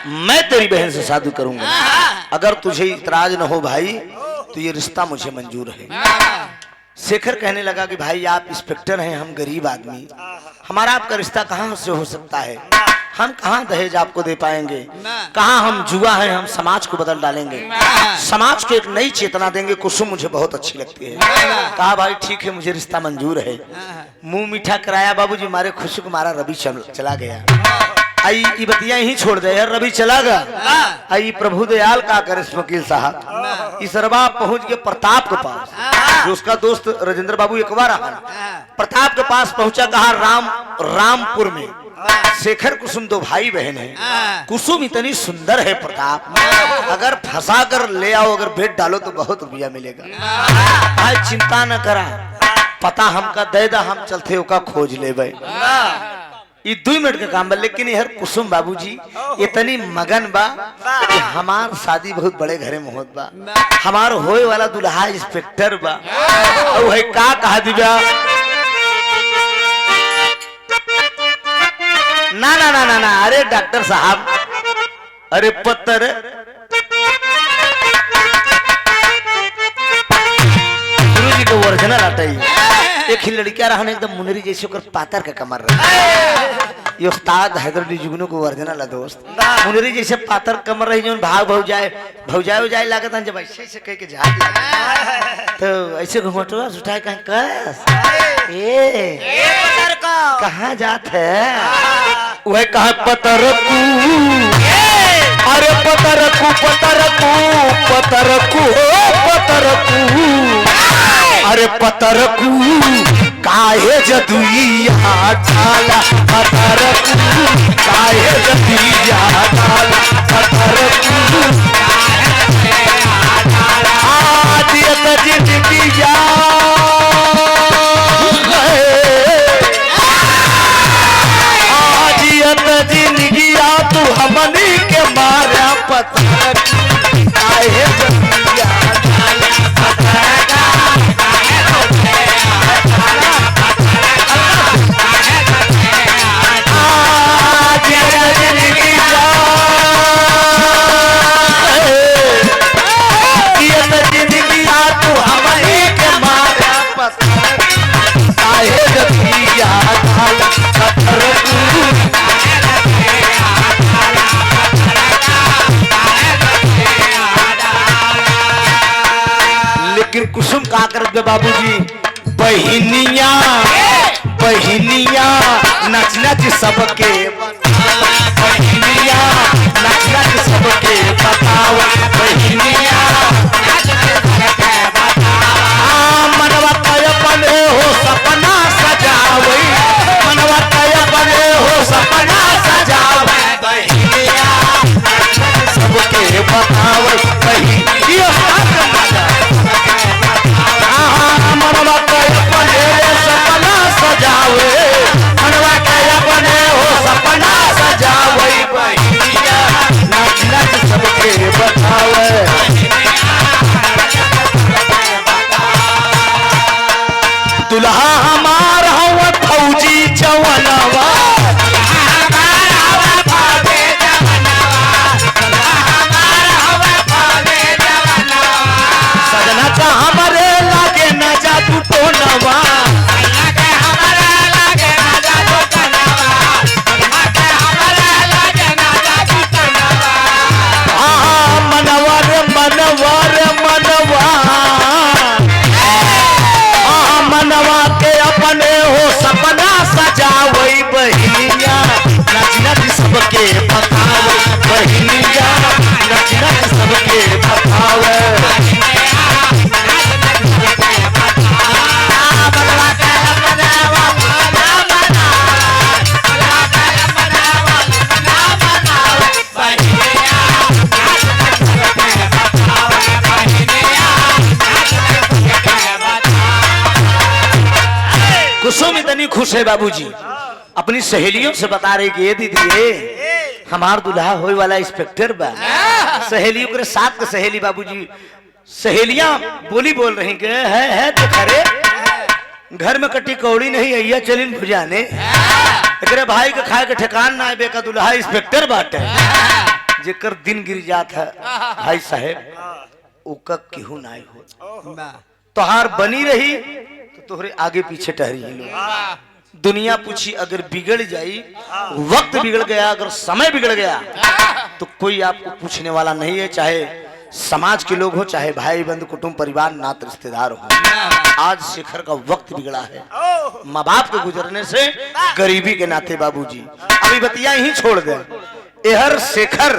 मैं तेरी बहन से शादी करूंगा। अगर तुझे इतराज न हो भाई तो ये रिश्ता मुझे मंजूर है। शेखर कहने लगा कि भाई आप इंस्पेक्टर हैं, हम गरीब आदमी, हमारा आपका रिश्ता कहाँ से हो सकता है? हम कहाँ दहेज आपको दे पाएंगे? कहाँ हम जुआ हैं, हम समाज को बदल डालेंगे, समाज को एक नई चेतना देंगे। कुसुम मुझे बहुत अच्छी लगती है। कहा भाई ठीक है, मुझे रिश्ता मंजूर है। मुंह मीठा कराया बाबूजी, मारे खुशी को मारा रवि चला गया। आई ये बतिया ही छोड़ दे यार, रवि चला गया। आई प्रभु दयाल का करे वकील साहब, इस रवा पहुंच गए प्रताप के पास, जो उसका दोस्त राजेंद्र बाबू एक बार प्रताप के पास पहुंचा। कहा रामपुर में शेखर कुसुम दो भाई बहन हैं। कुसुम इतनी सुंदर है प्रताप, अगर फंसा कर ले आओ, अगर भेंट डालो तो बहुत रुपया मिलेगा। भाई चिंता न करा, पता हमका दे दा, हम चलते ओका खोज ले भाई। ये 2 मिनट का काम बा। लेकिन यार कुसुम बाबूजी इतनी मगन बा कि हमार शादी बहुत बड़े घरे में होत बा, हमार होए वाला दुल्हा इंस्पेक्टर बा। और है का कहा दिव्या ना ना ना ना ना, अरे डॉक्टर साहब, अरे पत्थर गुरु जी को ओरिजिनल आता ही। एक ही लड़कियां रहने एकदम मुनरी जैसे ओकर पातर का कमर रहा। ये उस्ताद हैदरली जुगनू को ओरिजिनल है दोस्त, मुनरी जैसे पातर कमर रही, जो भाग भौजाए लागत जब ऐसे से कह के जा तो ऐसे घुमटवा उठाए कहीं कस ए कहाँ जात है? वह कहा पतरकू, अरे पतरकू पतरकू पतरकू पतरकू, अरे पतरकू काहे जदुइया डाला, पतरकू काहे जदुइया डाला, पतरकू आज ये जिंदगी या जिंदगी तू हमनी के मारा पत्थर काहे जदुइया डाला, लेकिन कुसुम का करत बाबूजी, बहिनिया बहिनिया नच नच सबके, बहिनिया नच नच सबके बताओ, बहिनिया मनवा तय बने हो सपना सजावे, मनवा तय बने हो दुल्हा हमार हवा फौजी जवानवा सजना का हमारे लागे न जादू टोनवा मनवा रे मनवा रे मनवा मनवा के अपने हो सपना सजावई बहिनिया नच नच सबके बतावे बहिनिया नच नच सबके बतावे कुसुम इतनी खुश है बाबूजी, अपनी सहेलियों से बता रही कि ये दीदी हमार दुल्हा होए वाला इंस्पेक्टर बा। सहेलियों के साथ के सहेली बाबूजी सहेलियां बोली बोल रही कि है तो खरे घर में कटी कौड़ी नहीं अइया चलिन भुजाने एकरे भाई के खाए के ठिकान ना बेका दुल्हा इंस्पेक्टर बाटे जेकर दिन गिर जात है भाई साहेब ओका केहू ना हो तोहार बनी रही तो तोहरे आगे पीछे टहरी लो। दुनिया पूछी अगर बिगड़ जाई वक्त बिगड़ गया अगर समय बिगड़ गया तो कोई आपको पूछने वाला नहीं है, चाहे समाज के लोग हो चाहे भाई बंधु कुटुंब परिवार नात रिश्तेदार हो। आज शेखर का वक्त बिगड़ा है माँ बाप के गुजरने से गरीबी के नाते बाबूजी अभी बतिया ही छोड़ दे। एहर शेखर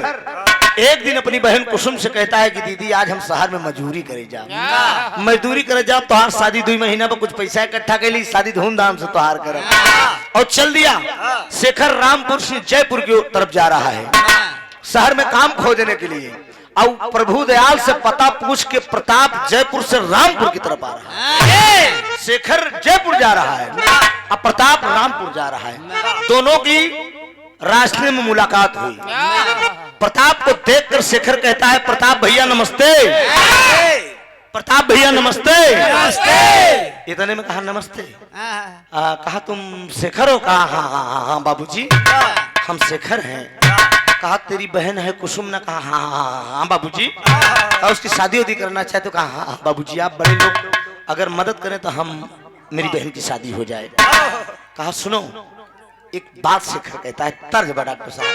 एक दिन अपनी बहन कुसुम से कहता है कि दीदी आज हम शहर में मजदूरी करे जाओ मजदूरी करे जाओ तोहार शादी 2 महीना में कुछ पैसा इकट्ठा कर ली शादी धूमधाम से तोहार कर और चल दिया। शेखर रामपुर से जयपुर की तरफ जा रहा है शहर में काम खोजने के लिए और प्रभु दयाल से पता पूछ के प्रताप जयपुर से रामपुर की तरफ आ रहा है। शेखर जयपुर जा रहा है और प्रताप रामपुर जा रहा है। दोनों की रास्ते में मुलाकात हुई। प्रताप को देखकर शेखर कहता है प्रताप भैया नमस्ते। प्रताप भैया नमस्ते। नमस्ते। इतने में कहा नमस्ते। कहा तुम शेखर हो? कहा हाँ हाँ हाँ हाँ बाबूजी हम शेखर हैं। कहा तेरी बहन है कुसुम? ने कहा हाँ हाँ हाँ बाबूजी। उसकी शादी वादी करना चाहे तो कहा हाँ बाबूजी आप बड़े लोग अगर मदद करें तो हम मेरी बहन की शादी हो जाए। कहा सुनो एक बात शेखर कहता है तर्ज बड़ा डॉक्टर साहब।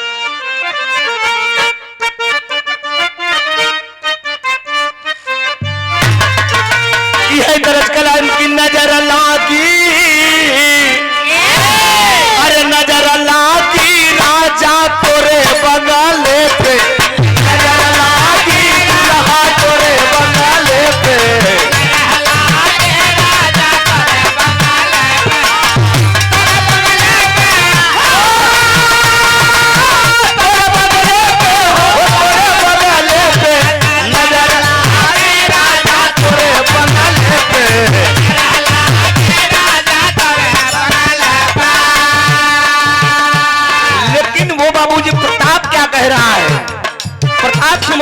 यह दरज कलाम की नजर लागी अरे नजर लागी राजा तोरे बगाले पे नजर लागी रहा तोरे बगाले पे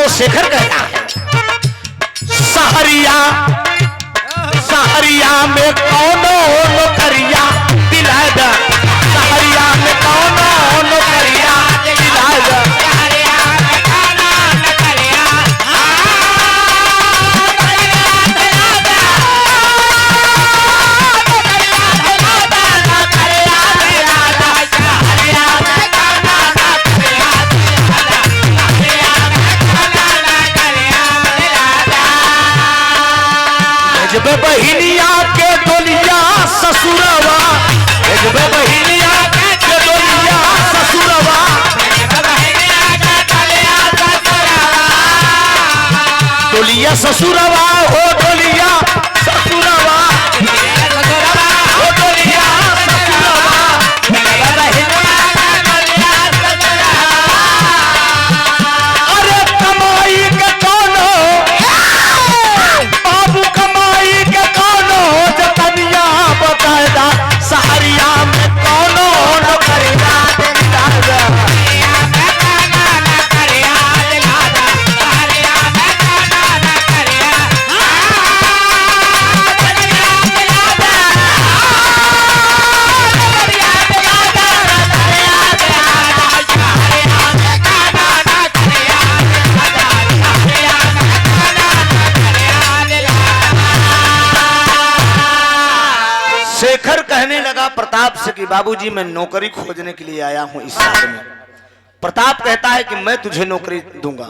शेखर कहता है सहरिया सहरिया में कौनो नौकरिया दिलाए दा सहरिया में कौनो नौकरिया दिलाए दा बहिनिया के डोलिया शेखर कहने लगा प्रताप से कि बाबूजी मैं नौकरी खोजने के लिए आया हूं इस शहर में। प्रताप कहता है कि मैं तुझे नौकरी दूंगा।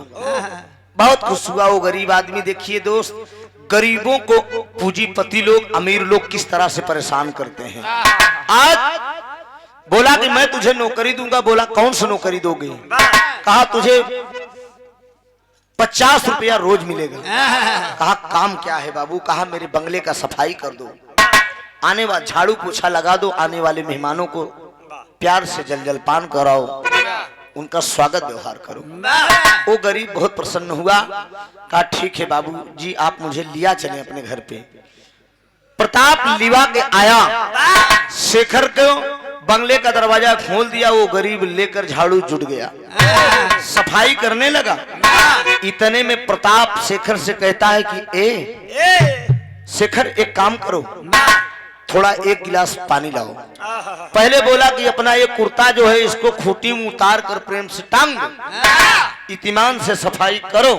बहुत खुश हुआ वो गरीब आदमी। देखिए दोस्त, गरीबों को पूंजीपति लोग, अमीर लोग किस तरह से परेशान करते हैं। आज बोला कि मैं तुझे नौकरी दूंगा। बोला कौन सी नौकरी दोगे? कहा तुझे 50 रुपया रोज मिलेगा। कहा काम क्या है बाबू? कहा मेरे बंगले का सफाई कर दो, आने वाले झाड़ू पोछा लगा दो, आने वाले मेहमानों को प्यार से जलपान कराओ, उनका स्वागत व्यवहार करो। वो गरीब बहुत प्रसन्न हुआ। कहा ठीक है बाबू जी, आप मुझे लिया चले अपने घर पे। प्रताप लिवा के आया, शेखर को बंगले का दरवाजा खोल दिया। वो गरीब लेकर झाड़ू जुट गया, सफाई करने लगा। इतने में प्रताप शेखर से कहता है कि शेखर एक काम करो, थोड़ा एक गिलास पानी लाओ। पहले बोला कि अपना ये कुर्ता जो है इसको खूंटी में उतार कर प्रेम से टांग दो, इत्मीनान से सफाई करो।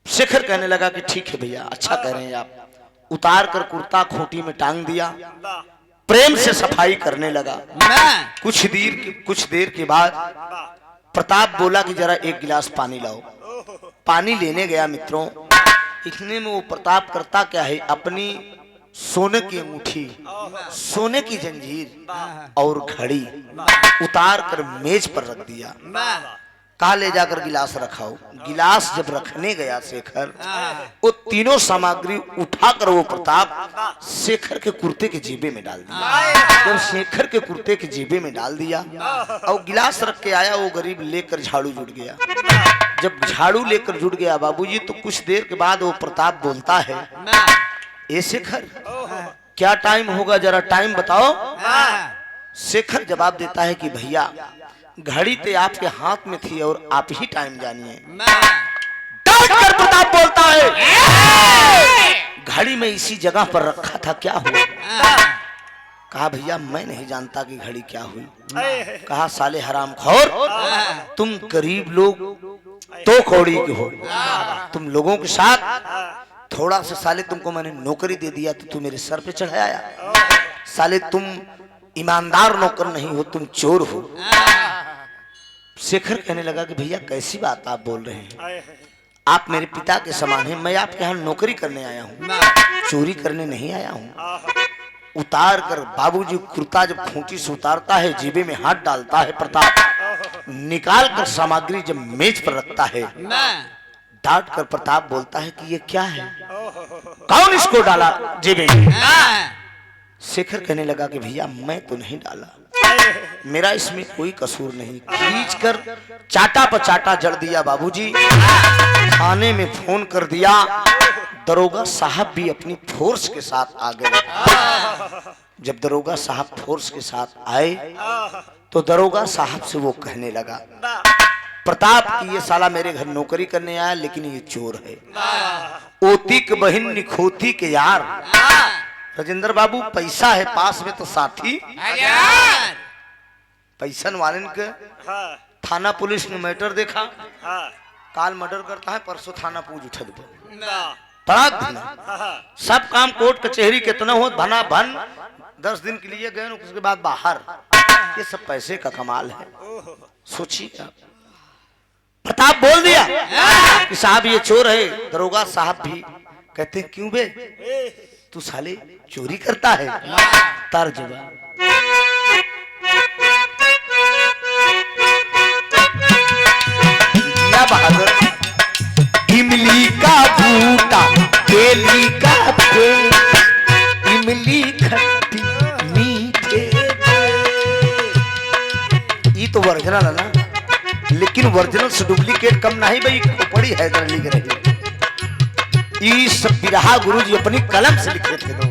शेखर कहने लगा कि ठीक है भैया, अच्छा कह रहे हैं आप। उतार कर कुर्ता खूंटी में टांग दिया, प्रेम से सफाई करने लगा। कुछ देर के बाद प्रताप बोला कि जरा एक गिलास पानी लाओ। पानी लेने गया मित्रों। इतने में वो प्रताप करता क्या है, अपनी सोने की अंगूठी, सोने की जंजीर और घड़ी उतार कर मेज पर रख दिया। कहा ले जाकर गिलास रखाओ। गिलास जब रखने गया शेखर, वो तीनों सामग्री उठाकर वो प्रताप शेखर के कुर्ते के जेबे में डाल दिया। जब शेखर के कुर्ते के जेबे में डाल दिया और गिलास रख के आया, वो गरीब लेकर झाड़ू जुट गया। जब झाड़ू लेकर जुट गया बाबूजी, तो कुछ देर के बाद वो प्रताप बोलता है, ए शेखर क्या टाइम होगा, जरा टाइम बताओ। शेखर जवाब देता है कि भैया घड़ी तो आपके हाथ में थी और आप ही टाइम जानिए। डांट कर प्रताप बोलता है, घड़ी में इसी जगह पर रखा था, क्या हुआ? कहा भैया मैं नहीं जानता कि घड़ी क्या हुई। कहा साले हरामखोर, तुम गरीब लोग तो कौड़ी के हो, तुम लोगों के साथ थोड़ा सा साले तुमको मैंने नौकरी दे दिया तो तू मेरे सर पे चढ़ाया। साले तुम ईमानदार नौकर नहीं हो, तुम चोर हो। शेखर कहने लगा कि भैया कैसी बात आप बोल रहे हैं, आप मेरे पिता के समान हैं, मैं आपके यहाँ नौकरी करने आया हूँ, चोरी करने नहीं आया हूँ। उतार कर बाबूजी कुर्ता जब खूंटी से उतारता है, जेबे में हाथ डालता है प्रताप, निकाल कर सामग्री जब मेज पर रखता है, डांट कर प्रताप बोलता है कि ये क्या है, कौन इसको डाला जेबे में? शेखर कहने लगा कि भैया मैं तो नहीं डाला, मेरा इसमें कोई कसूर नहीं। खींच कर चाटा पर चाटा जड़ दिया बाबूजी। थाने में फोन कर दिया, दरोगा साहब भी अपनी फोर्स के साथ आ गए। जब दरोगा साहब फोर्स के साथ आए तो दरोगा साहब से वो कहने लगा, प्रताप की ये साला मेरे घर नौकरी करने आया लेकिन ये चोर है। ओती के बहिन निखोती के यार। राजेंद्र बाबू पैसा है पास में तो साथी, पैसन वाले के थाना पुलिस ने मैटर देखा, काल मर्डर करता है, परसों थाना पूछ उठा सब काम कोर्ट कचहरी कितना हो भना भन 10 दिन के लिए गए, उसके बाद बाहर। ये सब पैसे का कमाल है। सोचिए प्रताप बोल दिया कि साहब ये चोर है। दरोगा साहब भी कहते हैं क्यों बे, तू साले चोरी करता है? तर्जुमा बहादुर, इमली का बूटा केली का पेड़, इमली खट्टी मीठे। ये तो ओरिजिनल है ना, लेकिन ओरिजिनल से डुप्लीकेट कम नहीं भाई, खोपड़ी हैदर लिख रही। ये सब बिरहा गुरुजी अपनी कलम से लिखे थे। दो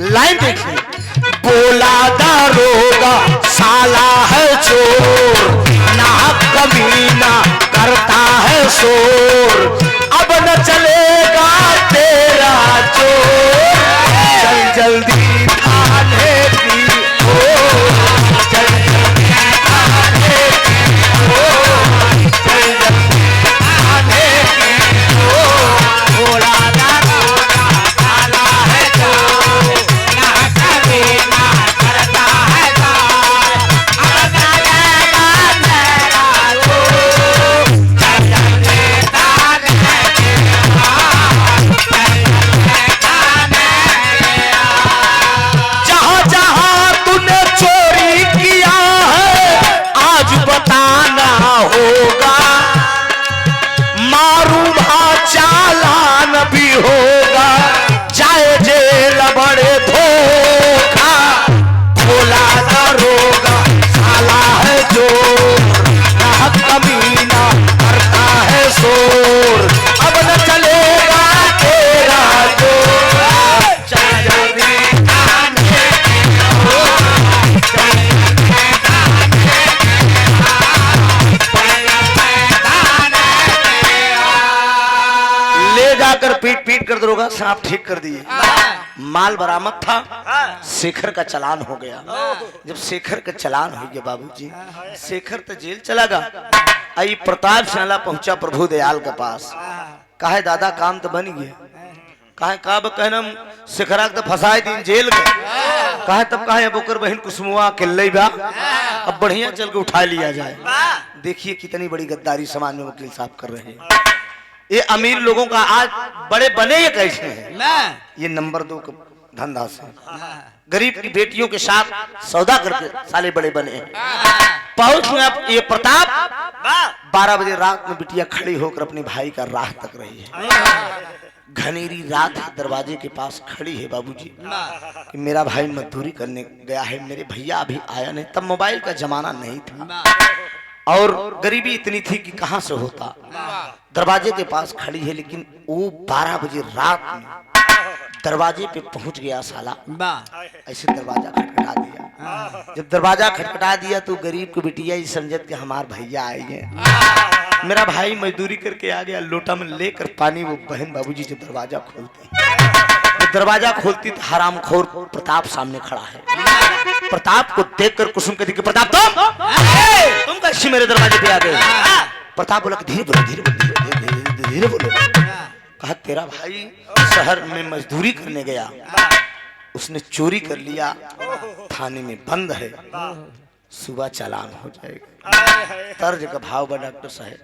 लाइन देखिए, बोला दारोगा साला है चोर, ना कमीना करता है शोर, अब न चलेगा तेरा चोर, चल जल्दी थाने की ओर, चल जल्दी थाने की ओर, चल जल्दी थाने की ओर, बोला दारोगा साला है चोर। देला बड़े धोखा, भोला दरोगा साला है चोर, ग्राहक कमीना करता है शोर, अब न चलेगा तेरा जोर, चल जल्दी ले जाकर पीट पीट कर दरोगा सांप ठीक कर दिए। माल बरामद था, शेखर का चालान हो गया। जब शेखर का चालान हो गया बाबूजी, शेखर तो जेल चला गया। आई प्रताप शाला पहुंचा प्रभु दयाल के पास, कहे दादा काम तो बन गया, कहे का कहना शेखरा तो फंसाए दिन जेल के, कहे तब कहे अब ओकर बहन कुसुमुआ के बा, अब बढ़िया चल के उठा लिया जाए। देखिए कितनी बड़ी गद्दारी समाज में वकील साहब कर रहे हैं। ये अमीर लोगों का आज बड़े बने ये कैसे हैं? ये नंबर 2 का धंधा से गरीब की बेटियों के साथ सौदा करके साले बड़े बने हैं। पहुंच में अब ये प्रताप 12 बजे रात में बिटिया खड़ी होकर अपने भाई का राह तक रही है। घनेरी रात है, दरवाजे के पास खड़ी है बाबूजी कि मेरा भाई मजदूरी करने गया है, मेरे भैया अभी आया नहीं। तब मोबाइल का जमाना नहीं था और गरीबी इतनी थी कि कहां से होता। दरवाजे के पास खड़ी है, लेकिन वो 12 बजे रात में दरवाजे पे पहुंच गया साला, ऐसे दरवाजा खटखटा दिया। जब दरवाजा खटखटा दिया तो गरीब को बिटिया ही समझत कि हमार भैया आए हैं, मेरा भाई मजदूरी करके आ गया। लोटा में लेकर पानी वो बहन बाबूजी जब दरवाजा खोलती, तो दरवाजा खोलती तो हरामखोर प्रताप सामने खड़ा है। प्रताप को देखकर कुसुम कहती कि प्रताप तुम कैसे मेरे दरवाजे पे आ गए? प्रताप बोला कि धीरे बोलो धीरे बोलो धीरे बोलो। कहा तेरा भाई शहर में मजदूरी करने गया, उसने चोरी कर लिया, थाने में बंद है, सुबह चालान हो जाएगा। तर्ज का भाव बा डॉक्टर साहब।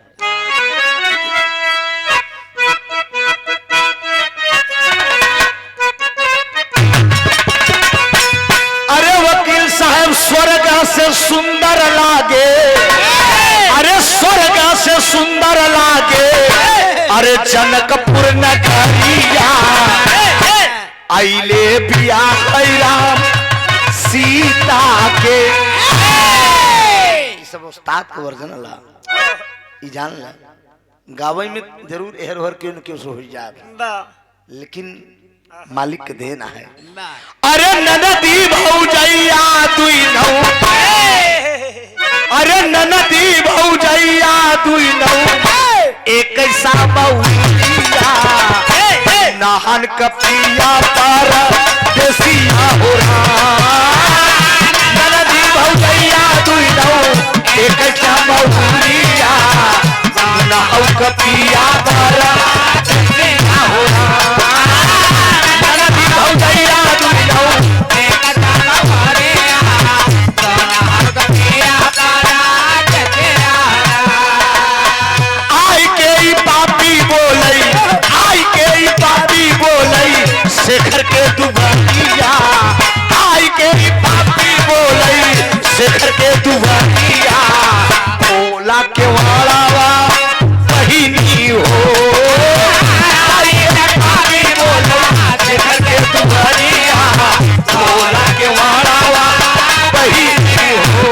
अरे वकील साहब स्वर्ग से सुंदर लागे, अरे स्वर्ग से सुंदर लागे, अरे जनकपुर नगरिया, आइले बिया राम सीता के। सब उस्ताद को वर्जन ला ई जान ला, गावे में जरूर एहर ओहर क्यों न क्यों सो हो जाए, लेकिन मालिक के देना है। अरे ननदी भौजैया दुई नौ, अरे ननदी भौजैया दुई नौ, एक ऐसा बहुलिया, नहन कपिया पर देसिया हो ननदी भौजैया दुई नौ, एक ऐसा बहुलिया, नहन कपिया पर देसिया हो ननदी भौजैया दुई नौ, एक ऐसा बहुलिया, नहन कपिया पर देसिया। आई के पापी बोलई, आई के पापी बोलई, शेखर के दुबरिया, आई के पापी बोलई, शेखर के दुबरिया, ओला के वाला बहिनी हो, आई के पापी बोलई, शेखर के दुबरिया, ओला के वाला बहिनी हो।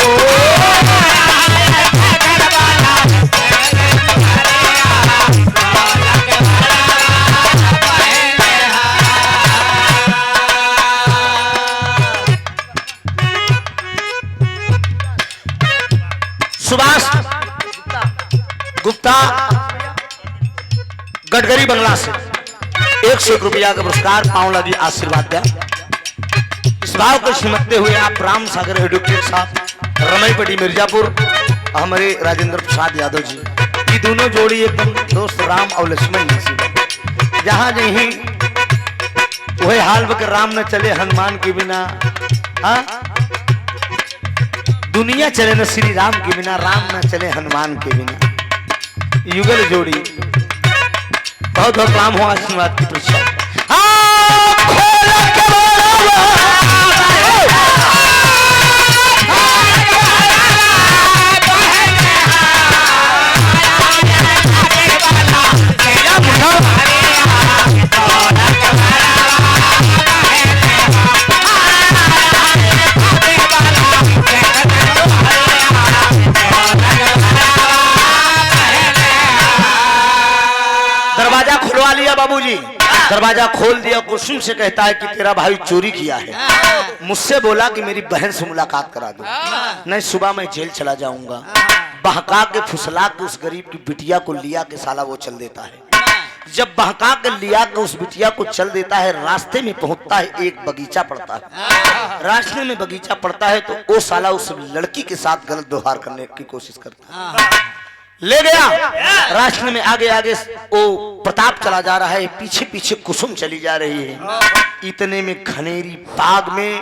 सुभाष गुप्ता गडकरी बंगला से 101 रुपया का पुरस्कार पाँव लगी आशीर्वाद दिया। इस भाव को सिमटते हुए आप राम सागर एडवोकेट साहब रमईपट्टी मिर्जापुर, हमारे राजेंद्र प्रसाद यादव जी, ये दोनों जोड़ी एकदम दोस्त राम और लक्ष्मण जी। जहां नहीं वही हाल बकर राम न चले हनुमान के बिना, हाँ दुनिया चले न श्री राम के बिना, राम न चले हनुमान के बिना। युगल जोड़ी बहुत बहुत काम हो आशीर्वाद की परीक्षा। दरवाजा खोल दिया। कुसुम से कहता है कि तेरा भाई चोरी किया है। मुझसे बोला कि मेरी बहन से मुलाकात करा दो, नहीं सुबह मैं जेल चला जाऊंगा। बहका के फुसला के उस गरीब की बिटिया को लिया के साला वो चल देता है। जब बहका के लिया के उस बिटिया को चल देता है, रास्ते में पहुंचता है, एक बगीचा पड़ता है। रास्ते में बगीचा पड़ता है तो वो साला उस लड़की के साथ गलत व्यवहार करने की कोशिश करता है। ले गया रास्ते में, आगे आगे वो प्रताप चला जा रहा है, पीछे पीछे कुसुम चली जा रही है। इतने में घनेरी बाग में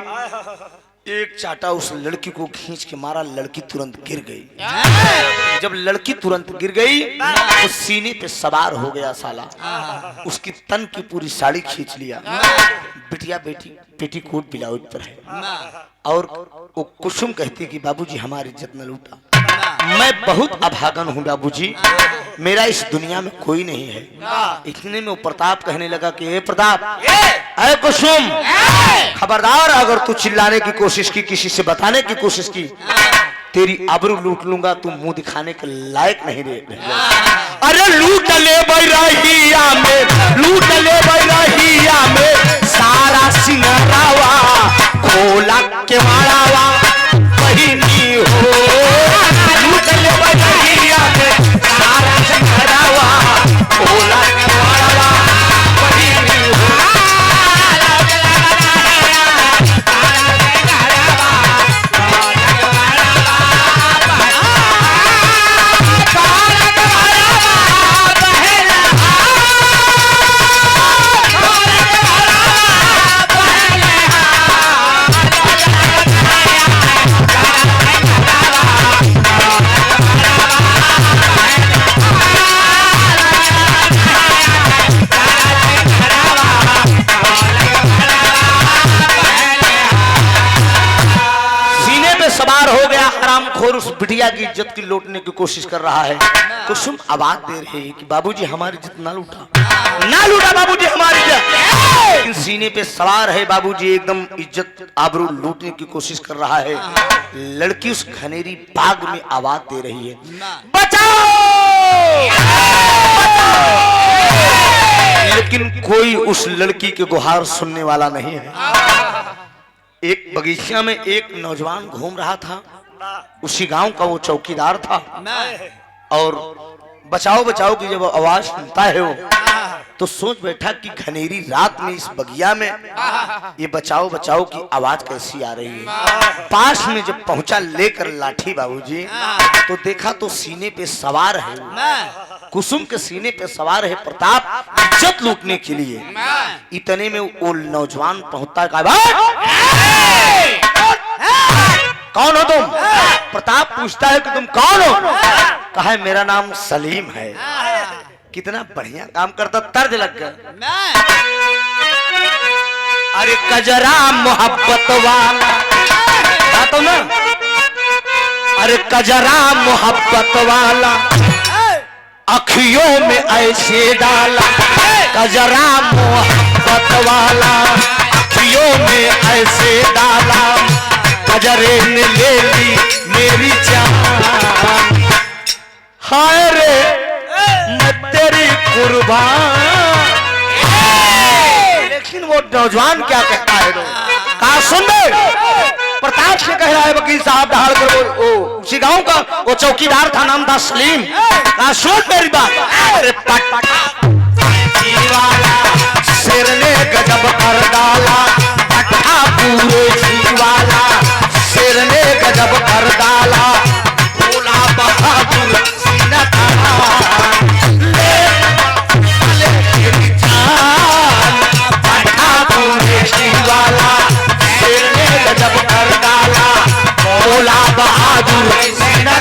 एक चाटा उस लड़की को खींच के मारा। लड़की तुरंत गिर गई। जब लड़की तुरंत गिर गई तो सीने पे सवार हो गया साला, उसकी तन की पूरी साड़ी खींच लिया। बिटिया बेटी पेटीकोट ब्लाउज पर है और वो कुसुम कहती कि बाबूजी हमारी इज्जत न लूटा, मैं बहुत अभागन हूँ बाबूजी, मेरा इस दुनिया में कोई नहीं है। इतने में वो प्रताप कहने लगा कि हे प्रताप, अरे कुसुम खबरदार, अगर तू चिल्लाने की कोशिश की, किसी से बताने की कोशिश की, तेरी आबरू लूट लूंगा, तू मुंह दिखाने के लायक नहीं रहे। अरे लूट ले बैराहिया में, लूट ले बैराहिया में सारा सिंगरावा, खोला के मारावा बहिनी हो। लूट ले बैराहिया में सारा सिंगरावा, खोला के मारावा बहिनी हो। और उस बिटिया की इज्जत की लूटने की कोशिश कर रहा है। कुसुम आवाज दे रही है कि बाबूजी हमारी इज्जत ना लूटा, ना लूटा बाबूजी हमारी इज्जत। लेकिन सीने पे सवार है बाबूजी, एकदम इज्जत आबरू लूटने की कोशिश कर रहा है। लड़की उस घनेरी बाग में आवाज दे रही है, बचाओ, लेकिन कोई उस लड़की के गुहार सुनने वाला नहीं है। एक बगीचा में एक नौजवान घूम रहा था, उसी गांव का वो चौकीदार था। और बचाओ बचाओ की जब आवाज सुनता है वो, तो सोच बैठा कि घनेरी रात में इस बगिया में ये बचाओ बचाओ की आवाज कैसी आ रही है। पास में जब पहुंचा लेकर लाठी बाबूजी, तो देखा तो सीने पे सवार है, कुसुम के सीने पे सवार है प्रताप, इज्जत लूटने के लिए। इतने में वो नौजवान पहुंचता है, कौन हो तुम? प्रताप पूछता है कि तुम कौन हो? कहा है मेरा नाम सलीम है। कितना बढ़िया काम करता, तर्ज लग गया। अरे कजरा मोहब्बत वाला, तो ना, अरे कजरा मोहब्बत वाला अखियों में ऐसे डाला, कजरा मोहब्बत वाला अखियों में ऐसे डाला, कजरे ने ले ली मेरी जान, हाय रे मैं तेरी कुर्बान। लेकिन वो नौजवान क्या कहता है, कहा सुन दे, प्रताप से कह रहा है वकील साहब ढाल कर, वो उसी गांव का वो चौकीदार था, नाम था सलीम। कहा सुन मेरी बात, अरे सिर ने गजब कर डाला, पट्टा पूरे वाला सिर ने गजब कर डाला, भोला बहादुर सीना ले तेरी जान, पट्टा पूरे वाला सिर ने गजब कर डाला, भोला बहादुर सीना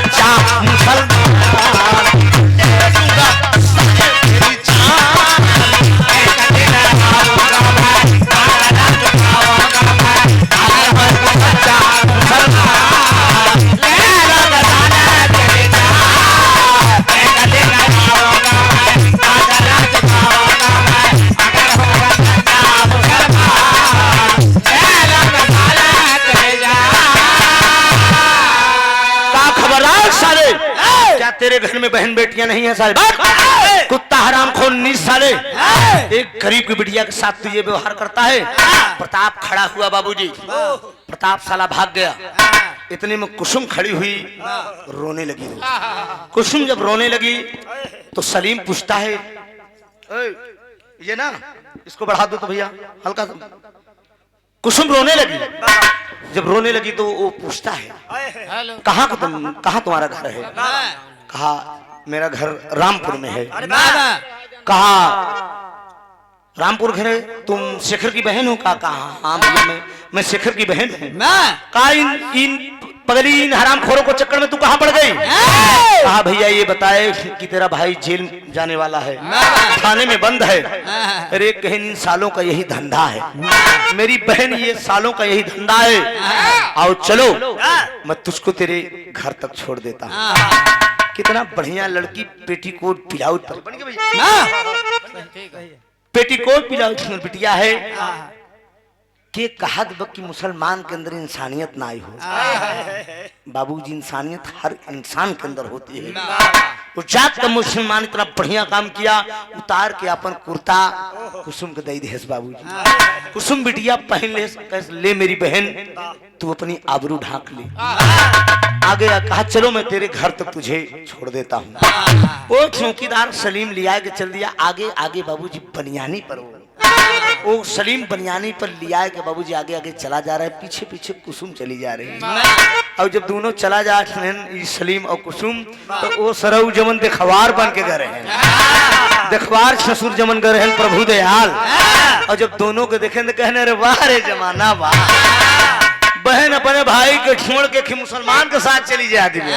सच्चा मुसलमान, दे दूंगा सारे तेरी जान, कटे न आऊंगा मैं, तारा चुकाऊंगा मैं, तारा सच्चा मुसलमान, ले लूंगा सारे तेरी जान, कटे न आऊंगा मैं, तारा चुकाऊंगा मैं, अगर होगा सच्चा मुसलमान, ले लूंगा सारे तेरी जान। का खबरदार साले, क्या तेरे घर में बहन बेटियां नहीं है साले? कुत्ता हराम खोर नीच साले, एक गरीब की बिटिया के साथ तुझे व्यवहार करता है। प्रताप खड़ा हुआ बाबूजी, प्रताप साला भाग गया। इतने में कुसुम खड़ी हुई, रोने लगी। कुसुम जब रोने लगी तो सलीम पूछता है, ये ना इसको बढ़ा दो तो भैया हल्का सा। कुसुम रोने लगी, जब रोने लगी तो वो पूछता है, कहाँ तुम्हारा घर है? कहा मेरा घर रामपुर में है। कहा रामपुर घर है, तुम शेखर की बहन हो? कहा हाँ भैया मैं शेखर की बहन हूँ। कहा इन पगली इन हरामखोरों को चक्कर में तू कहाँ पड़ गई? कहा भैया ये बताए कि तेरा भाई जेल जाने वाला है, थाने में बंद है। अरे कहीं इन सालों का यही धंधा है, मेरी बहन ये सालों का यही धंधा है। आओ चलो मैं तुझको तेरे घर तक छोड़ देता हूँ। कितना बढ़िया लड़की, पेटीकोट ब्लाउज पर बन गई भैया, पेटीकोट ब्लाउज बिटिया है। के कहत कि मुसलमान के अंदर इंसानियत ना आई हो। बाबूजी इंसानियत हर इंसान के अंदर होती है। तो जात का मुसलमान इतना बढ़िया काम किया, उतार के अपन कुर्ता कुसुम के दई देस बाबूजी। कुसुम बिटिया पहन ले मेरी बहन, तू अपनी आबरू ढांक ले। आगे कहा चलो मैं तेरे घर तक तुझे छोड़ देता हूँ। वो चौकीदार सलीम लिया के चल दिया। आगे आगे बाबूजी बनियानी पर वो सलीम बनियानी पर लिया के बाबूजी आगे आगे चला जा रहा है, पीछे पीछे कुसुम चली जा रही है। और जब दोनों चला जा रहे सलीम और कुसुम, तो वो सरऊ जमन देखवार बन के गए हैं, देखवार ससुर जमन गए हैं प्रभु दयाल। और जब दोनों को देखे तो कहने रे वाह रे जमाना वाह, बहन अपने भाई को छोड़ के मुसलमान के साथ चली जाती है।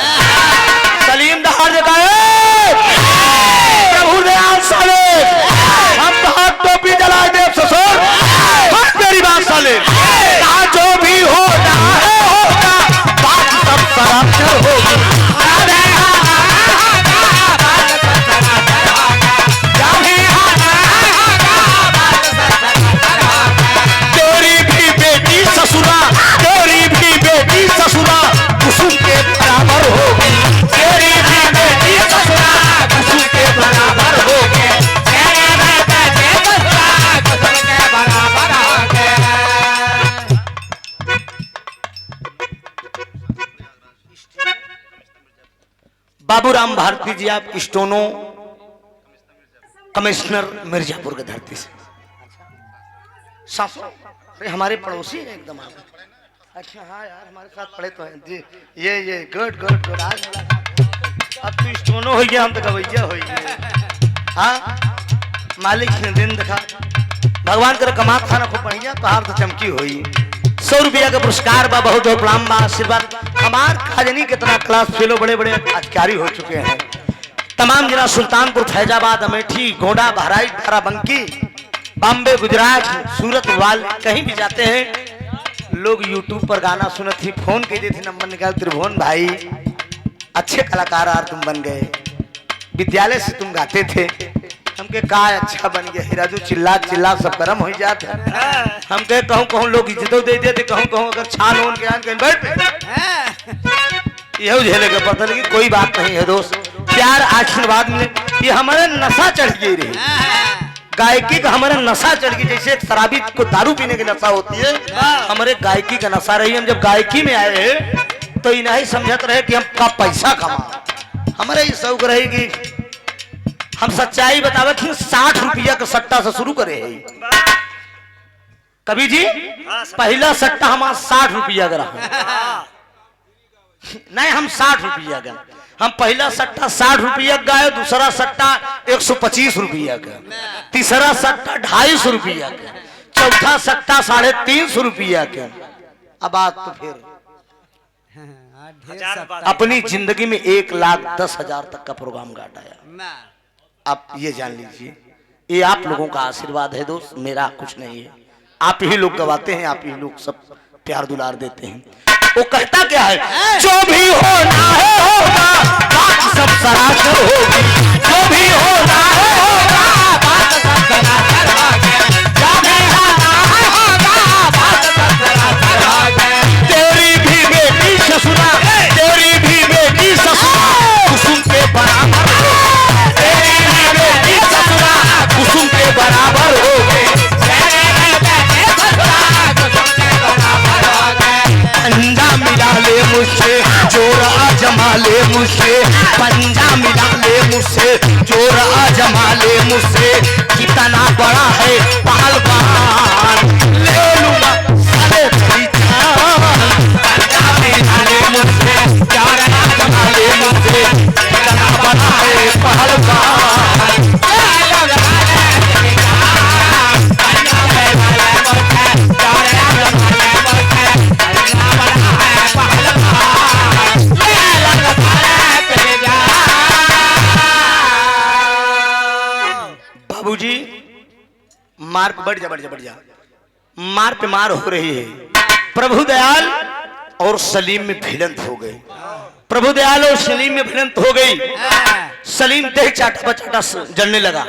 सलीम दहाड़ देता है, प्रभु दयाल साले हम हाथ टोपी जला दे ससुर, मेरी बात साले, कहा जो भी होगा बात सब सरासर होगी। तेरी भी बेटी ससुरा, तेरी भी बेटी ससुरा कुसुम के बराबर होगी। तेरी भी बेटी ससुरा कुसुम के बराबर होगी। बाबूराम भारती जी, आप स्टोनो कमिश्नर मिर्जापुर के धरती से। सासू अरे हमारे पड़ोसी हैं एकदम आप। अच्छा हाँ यार हमारे साथ पढ़े तो हैं जी। ये गुड गुड गुड। आज अब तो स्टोनो हो गया, हम तो गवैया हो गए। हाँ मालिक ने दिन देखा, भगवान कर कमात खाना खूब बढ़िया, पहाड़ तो चमकी हुई। 100 रुपया का पुरस्कार बा, बहुत बहुत प्रणाम बा, आशीर्वाद। हमार खाजनी कितना क्लास फेलो बड़े बड़े अधिकारी हो चुके हैं। तमाम जिला सुल्तानपुर, फैजाबाद, अमेठी, गोंडा, बहराइच, बाराबंकी, बॉम्बे, गुजरात, सूरत वाल कहीं भी जाते हैं लोग यूट्यूब पर गाना सुनत ही फोन के थे, नंबर निकाल, त्रिभुवन भाई अच्छे कलाकार यार तुम बन गए, विद्यालय से तुम गाते थे, हमके का अच्छा बन गया। हिराजू चिल्ला चिल्ला सब कर्म हो जाते। हम कहे कहूँ कहूँ लोग इज्जत दे देते, कहूँ कहूँ अगर छान होन के आन कहीं बैठ यह झेले का पता लगी। कोई बात नहीं है दोस्त, प्यार आशीर्वाद मिले। ये हमारे नशा चढ़ गई रही, गायकी का हमारा नशा चढ़ गई। जैसे एक शराबी को दारू पीने की नशा होती है, हमारे गायकी का नशा रही। हम जब गायकी में आए तो ये नहीं समझते रहे कि हम का पैसा कमा, हमारे ये शौक रही कि हम सच्चाई बतावे थे। 60 रुपया का सट्टा से शुरू करे है कभी जी। पहला सट्टा हमारा 60 रुपया का रहा, नहीं हम 60 रुपया का, हम पहला सट्टा 60 रुपया का है, दूसरा सट्टा 125 रुपया का, तीसरा सट्टा 250 रुपया का, चौथा सट्टा 350 रुपया का। अब बात तो फिर हजार बात अपनी जिंदगी में 1,10,000 तक का प्रोग्राम गाया। आप ये जान लीजिए, ये आप लोगों का आशीर्वाद है दोस्त, मेरा कुछ नहीं है। आप ही लोग गवाते हैं, आप ही लोग सब प्यार दुलार देते हैं। वो कहता क्या है, जो भी होना है होगा, बात सब सरासर होगी। जो भी होना है होगा, बात सब सरासर होगी। जो भी होना है होगा, बात सब सरासर होगी। तेरी भी बेटी ससुरा, तेरी भी बेटी ससुरा, कुसुम के बराबर होगी। तेरी भी बेटी ससुरा, कुसुम के बराबर होगी। पंजा मिला ले मुझसे, जोर आजमा ले मुझसे। पंजा मिला ले मुझसे, जोर आजमा ले मुझसे। कितना बड़ा है पहलवान, ले लूंगा सारे तेरी जान। पंजा मिला ले मुझसे, जोर आजमा ले मुझसे। कितना बड़ा है पहलवान, बाबूजी। मार पे बढ़ जा, मार पे मार हो रही है। प्रभु दयाल और सलीम में भिड़ंत हो गई। प्रभु दयाल और सलीम में भिड़ंत हो गई। सलीम देह चाटा बचाटा जलने लगा।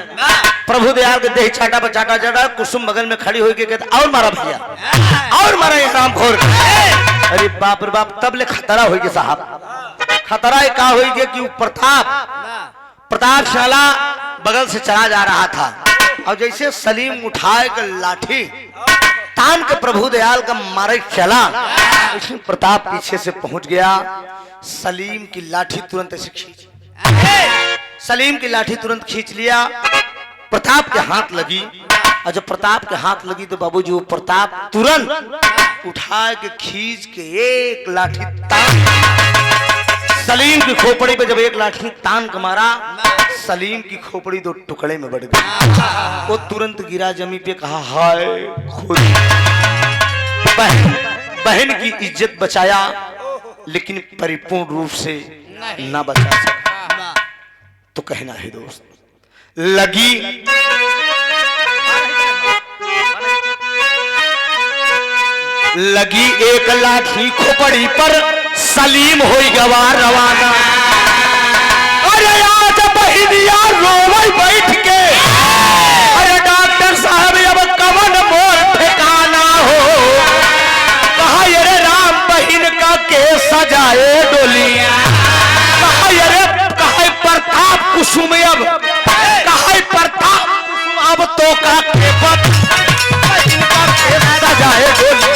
प्रभु दयाल के देह चाटा बचाटा जड़ा। कुसुम बगल में खड़ी होकर कहता, और मारा भैया, और मारा ये राम खोर। अरे बाप रे बाप, तब ले खतरा होगी साहब। खतरा का होगी कि प्रतापशाला बगल से चला जा रहा था, और जैसे सलीम उठाए कर लाठी तान के प्रभु दयाल का मारे चला, उसमें प्रताप पीछे से पहुंच गया। सलीम की लाठी तुरंत ऐसे खींच, सलीम की लाठी तुरंत खींच लिया। प्रताप के हाथ लगी, और जब प्रताप के हाथ लगी तो बाबूजी वो प्रताप तुरंत उठा के खींच के एक लाठी तान सलीम की खोपड़ी पे जब एक लाठी तान के मारा, सलीम की खोपड़ी 2 टुकड़े में बढ़ गई। वो तुरंत गिरा जमी पे, कहा हाय खुद बहन की इज्जत बचाया, लेकिन परिपूर्ण रूप से ना बचा सका। तो कहना है दोस्त, लगी एक लाठी खोपड़ी पर, सलीम होई गवार रवाना। अरे आज बहिनिया रोवई बैठ के, अरे डॉक्टर साहब अब कवन मोर ठिकाना हो। कहा अरे राम बहिन का केस सजाए डोलिया। कहा अरे कहा प्रताप कुसुम अब, कहा प्रताप कुसुम अब तो का केवट बहिन का केस सजाए डोलिया।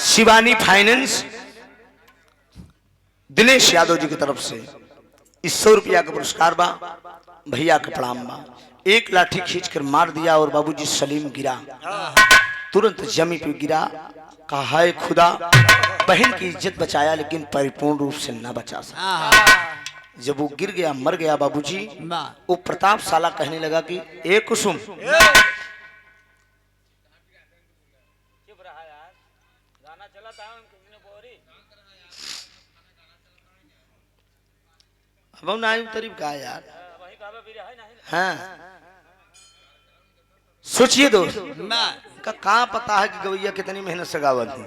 शिवानी फाइनेंस दिनेश यादव जी की तरफ से 100 रुपया का पुरस्कार बा। भैया का प्रणाम बा। एक लाठी खींचकर मार दिया और बाबूजी सलीम गिरा, तुरंत जमी पे गिरा। कहा हाय खुदा, बहन की इज्जत बचाया लेकिन परिपूर्ण रूप से ना बचा सका। जब वो गिर गया, मर गया बाबूजी, वो प्रताप साला कहने लगा कि ए कुसुम, अब ना तरीफ कहा यार। हाँ सोचिए दोस्त, का कहाँ पता है कि गवैया कितनी मेहनत से गावत है।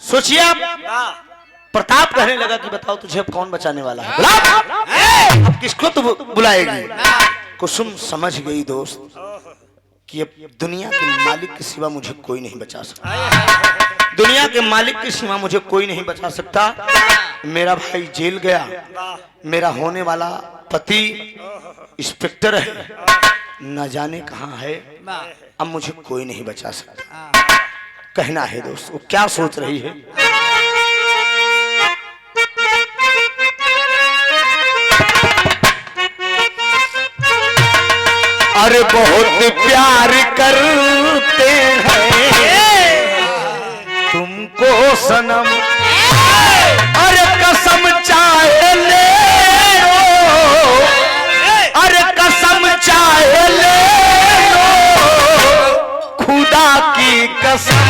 सोचिए आप, प्रताप कहने लगा कि बताओ तुझे अब कौन बचाने वाला है, अब किसको तो बुलाएगी। कुसुम समझ गई दोस्त कि अब दुनिया के मालिक के सिवा मुझे कोई नहीं बचा सकता। दुनिया के मालिक के सिवा मुझे कोई नहीं बचा सकता। मेरा भाई जेल गया, मेरा होने वाला पति इंस्पेक्टर है, न जाने कहाँ है, अब मुझे कोई नहीं बचा सकता। कहना है दोस्त, वो क्या सोच रही है। अरे बहुत प्यार करते हैं तुमको सनम, अरे कसम चाहे ले लो, अरे कसम चाहे ले लो, खुदा की कसम।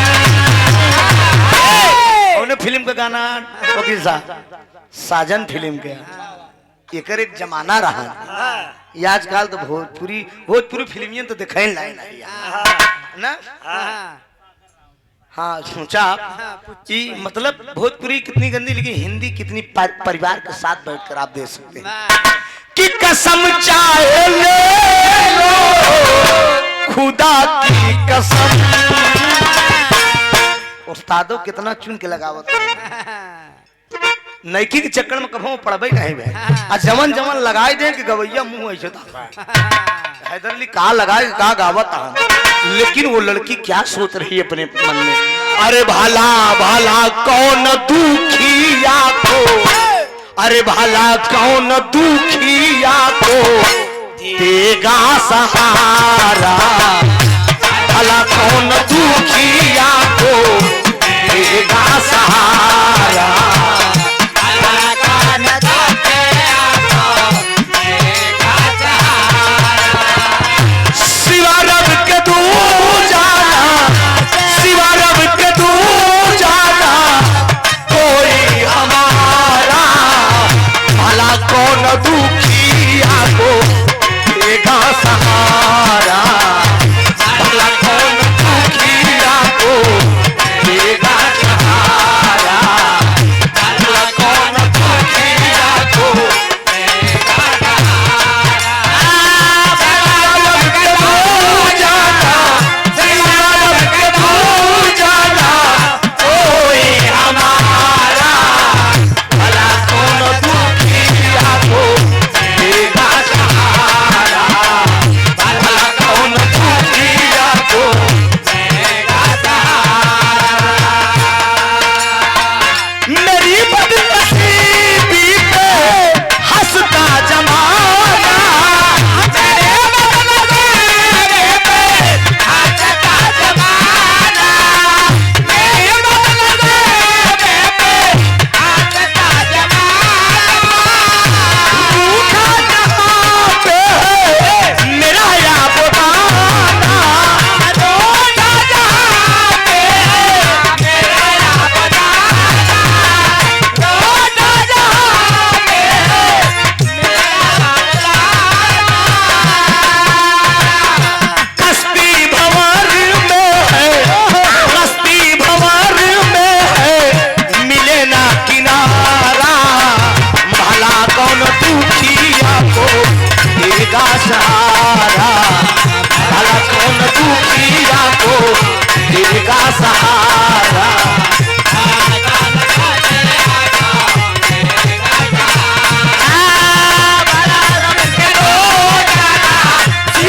उन्हें फिल्म का गाना वकील साहब साजन फिल्म के एकर एक जमाना रहा। ये आजकल तो भोजपुरी फिल्मियन तो दिखाई लाइन ना। हाँ सोचा कि मतलब भोजपुरी कितनी गंदी, लेकिन हिंदी कितनी परिवार के साथ बैठकर आप देख सकते हैं कि कसम चाहे ले लो, खुदा की कसम। उस्तादों कितना चुन के लगावत नैकी के चक्कर में कभो पड़बे नहीं बे। आ जमन जमन लगाए दे कि गवैया मुंह ऐसे हैदरली कहा लगाए कहा गावत, लेकिन वो लड़की क्या सोच रही है अपने मन में। अरे भाला भाला कौन दुखिया को, अरे भाला कौन दुखिया को देगा सहारा, भला कौन दुखिया को देगा सहारा। दुखिया को देगा सहारा, भला कौन दुखिया को देगा सहारा, भला कौन दुखिया को देगा सहारा। कोई हमारा भला कौन दुखिया को देगा सहारा, भला कौन दुखिया को देगा सहारा। मेरी बदनसीबी पे हंसता जमाना, मेरे बदनसीबी पे हंसता जमाना, मेरे बदनसीबी पे हंसता जमाना। मेरा या बताना, रोजा जहाँ पे मेरा या बताना, रोजा जहाँ पे मेरा या बताना। कस्ती भंवर में है, कस्ती भंवर में है, मिले ना किनारा, भला कौन दुखिया को देगा सहारा, भला कौन दुखिया को देगा सहारा।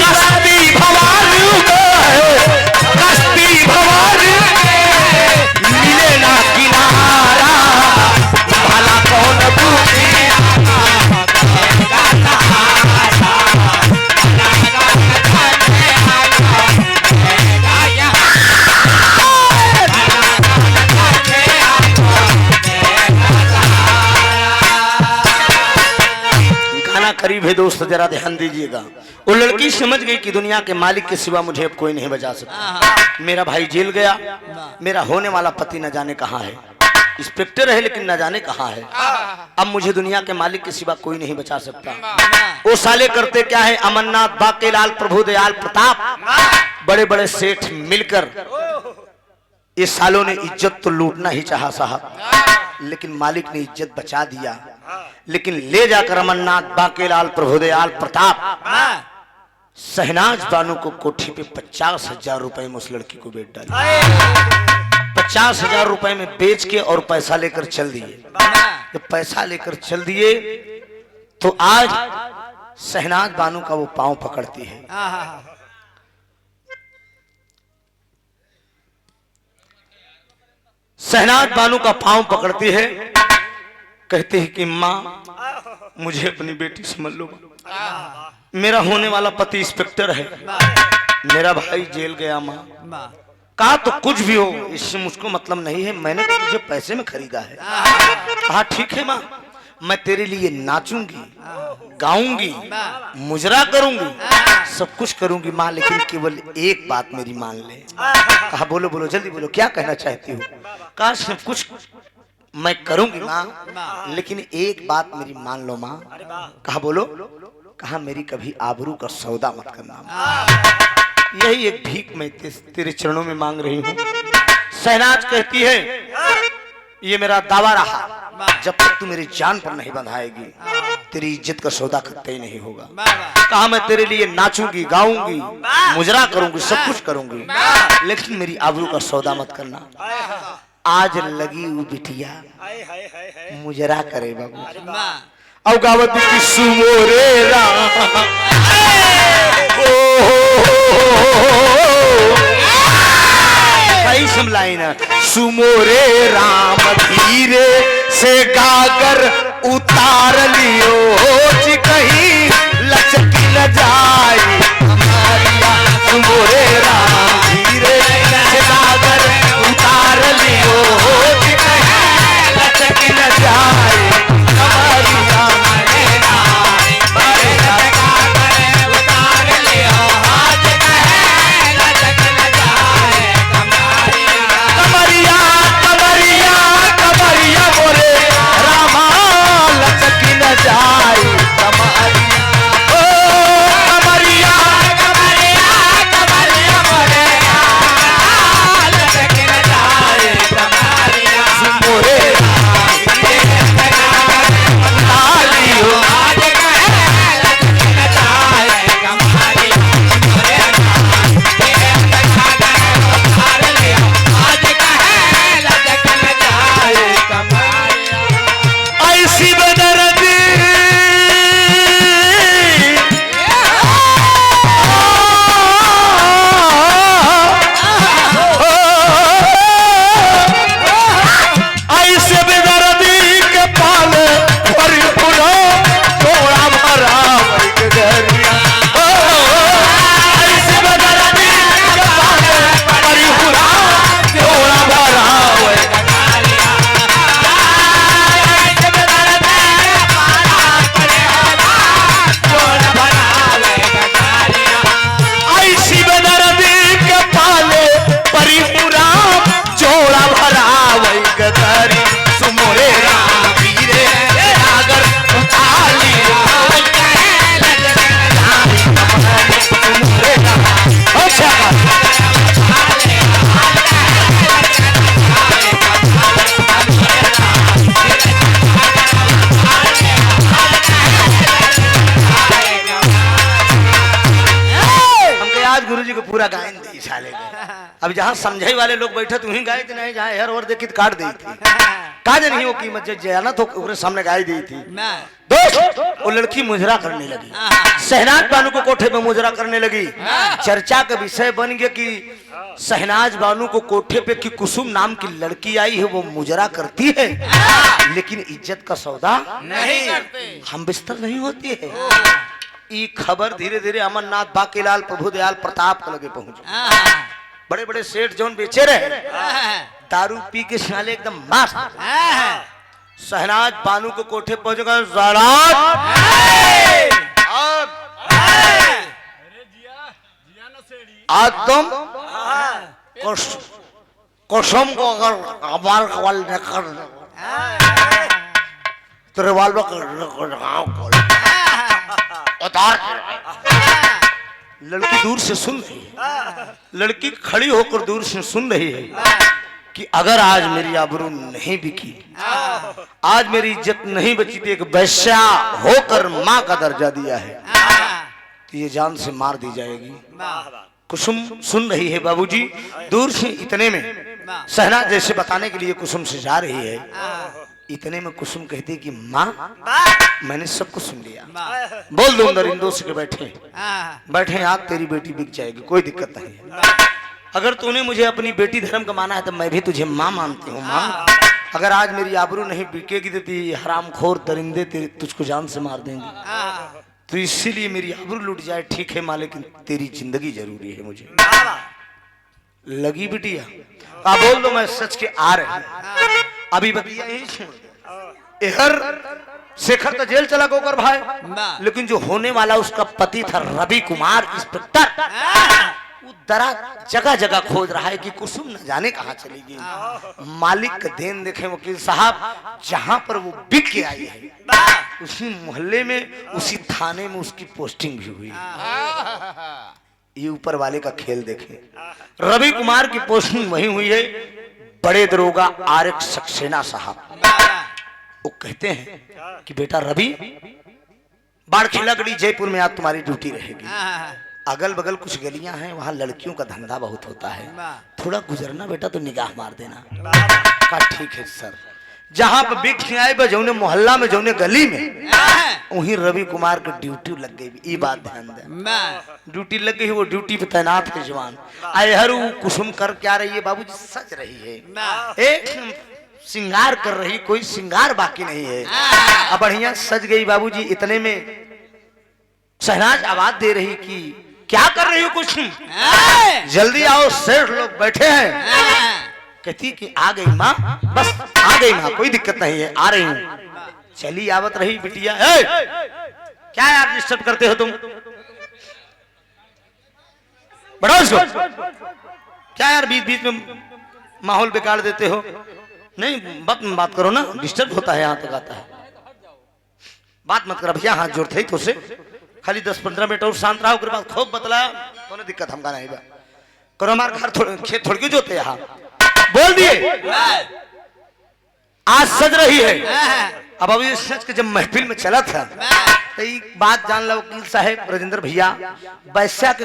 कस्ती भंवर में है, कस्ती भंवर में मिले ना किनारा, भला कौन दुखिया को देगा सहारा, गाना करीब है दोस्त, जरा ध्यान दीजिएगा। वो लड़की समझ गई कि दुनिया के मालिक के सिवा मुझे अब कोई नहीं बचा सकता। मेरा भाई जेल गया, मेरा होने वाला पति न जाने कहाँ है, इंस्पेक्टर है लेकिन न जाने कहाँ है। अब मुझे दुनिया के मालिक के सिवा कोई नहीं बचा सकता। वो साले करते क्या है, अमरनाथ, बाकेलाल, प्रभु दयाल, प्रताप, बड़े बड़े सेठ मिलकर ये सालों ने इज्जत तो लूटना ही चाहा साहब, लेकिन मालिक ने इज्जत बचा दिया। लेकिन ले जाकर अमरनाथ, बाकेलाल, प्रभुदयाल, प्रताप शहनाज बानो को कोठी पे 50,000 रुपए में उस लड़की को बेच डाले। 50,000 रुपए में बेच के और पैसा लेकर चल दिए। जब पैसा लेकर चल दिए तो आज शहनाज बानो का वो पांव पकड़ती है। शहनाज बानू का पांव पकड़ती है, कहते हैं कि माँ मुझे अपनी बेटी समझ लो। मेरा होने वाला पति इंस्पेक्टर है, मेरा भाई जेल गया। माँ कहा तो कुछ भी हो, इससे मुझको मतलब नहीं है, मैंने तो तुझे पैसे में खरीदा है। कहा ठीक है माँ, मैं तेरे लिए नाचूंगी, गाऊंगी, मुजरा करूंगी, सब कुछ करूंगी माँ, लेकिन केवल एक बात मेरी मान ले। कहा बोलो बोलो जल्दी बोलो, क्या कहना चाहती हो? कहा सब कुछ मैं करूंगी माँ, लेकिन एक बात मेरी मान लो माँ। कहा बोलो। कहा मेरी कभी आबरू का सौदा मत करना, यही एक भीख मैं तेरे चरणों में मांग रही हूँ। शहनाज कहती है ये मेरा दावा रहा, जब तक तू मेरी जान पर नहीं बंधाएगी तेरी इज्जत का सौदा कतई नहीं होगा। कहा मैं तेरे लिए नाचूंगी, गाऊंगी, मुजरा करूंगी, सब कुछ करूंगी, लेकिन मेरी आबरू का सौदा मत करना। आज लगी वो बिटिया मुजरा करे बाबू। अवगावती की सुमोरे राम, लाइन सुमोरे राम धीरे से गागर उतार लियो, कहीं लचकी न जाए हमारिया। सुमोरे राम धीरे से गागर उतार लियो, कहीं लचकी न जाए हमारिया। पूरा गायन दे साले अब जहाँ समझाई वाले लोग बैठे तो वहीं गाय नहीं, जहाँ हर और देखी तो काट दी थी। का नहीं वो कीमत जयाना तो ऊपर सामने गाय दी थी। दोस्त वो लड़की मुजरा करने लगी, शहनाज बानू को कोठे में मुजरा करने लगी। चर्चा का विषय बन गया कि शहनाज बानू को कोठे पे की कुसुम नाम की लड़की आई है, वो मुजरा करती है लेकिन इज्जत का सौदा नहीं करते, हम बिस्तर नहीं होती है। ये खबर धीरे धीरे अमरनाथ बाकीलाल प्रभुदयाल प्रताप को लगे पहुंचे। बड़े बड़े सेठ जोन बेचे रहे दारू पी के साले एकदम मस्त। शहनाज बानू को कोठे पहुंच गए। आज तुम कसम को अगर हमारे कवाल न कर तो रिवाल्वर लड़की दूर से सुन रही है, लड़की खड़ी होकर दूर से सुन रही है कि अगर आज मेरी आबरू नहीं बिकी, आज मेरी इज्जत नहीं बची थी, एक वैश्या होकर माँ का दर्जा दिया है तो ये जान से मार दी जाएगी। कुसुम सुन रही है बाबूजी दूर से। इतने में शहनाज जैसे बताने के लिए कुसुम से जा रही है, इतने में कुसुम कहती कि माँ मैंने सब कुछ सुन लिया, बोल दो अंदर इन दोस्त के बैठे बैठे, आप तेरी बेटी बिक जाएगी, कोई दिक्कत नहीं है। अगर तूने मुझे अपनी बेटी धर्म का माना है तो मैं भी तुझे माँ मानती हूँ माँ। अगर आज मेरी आबरू नहीं बिकेगी तो तेरी हरामखोर दरिंदे तेरे तुझको जान से मार देंगे। तो इसीलिए मेरी आबरू लूट जाए ठीक है माँ, लेकिन तेरी जिंदगी जरूरी है मुझे। लगी बिटिया आप बोल दो मैं सच के आ रहे अभी बतिया यही छोड़। हर शेखर तो जेल चला गोकर भाई, लेकिन जो होने वाला उसका पति था रवि कुमार इंस्पेक्टर, वो दरा जगह जगह खोज रहा है कि कुसुम न जाने कहाँ चली गई। मालिक का देन देखे वकील साहब, जहां पर वो बिक के आई है उसी मोहल्ले में उसी थाने में उसकी पोस्टिंग भी हुई। ये ऊपर वाले का खेल देखे। रवि कुमार की पोस्टिंग वही हुई है, बड़े दरोगा आरएक सक्सेना साहब। वो कहते हैं कि बेटा रवि, बाड़खिला गली जयपुर में आज तुम्हारी ड्यूटी रहेगी। अगल बगल कुछ गलियां हैं, वहां लड़कियों का धंधा बहुत होता है, थोड़ा गुजरना बेटा तो निगाह मार देना। कहा ठीक है सर। जहां पर बिक आए जौने मोहल्ला में जौने गली में वहीं रवि कुमार की ड्यूटी लग गई। ये बात ध्यान दे, ड्यूटी लग गई, वो ड्यूटी पे तैनात है जवान। आए हरू कुसुम कर क्या रही है बाबूजी, सज रही है, एक सिंगार कर रही, कोई सिंगार बाकी नहीं है। अब बढ़िया सज गई बाबूजी। इतने में शहनाज आवाज दे रही कि क्या कर रही हो कुसुम, जल्दी आओ सेठ लोग बैठे हैं। कहती कि आ गई माँ, बस आ गई माँ, कोई दिक्कत नहीं है, आ रही हूँ। चली आवत रही बिटिया। क्या यार डिस्टर्ब करते हो तुम, बढ़ो इसको। क्या यार बीच बीच में माहौल बिगाड़ देते हो। नहीं बात करो ना, डिस्टर्ब होता है, यहाँ तक आता है। बात मत करो भैया, हाथ जोड़ते ही तो से खाली 10-15 मिनट और शांत रहो, बाद खूब बतलाया तो दिक्कत हमका नहीं बा। करो हमारे घर खेत थोड़ी जोते यहाँ बोल दिए। आज सज रही है। अब अभी सच के जब महफिल में चला था तो एक बात जान लो वकील साहब राजेंद्र भैया, वैश्या के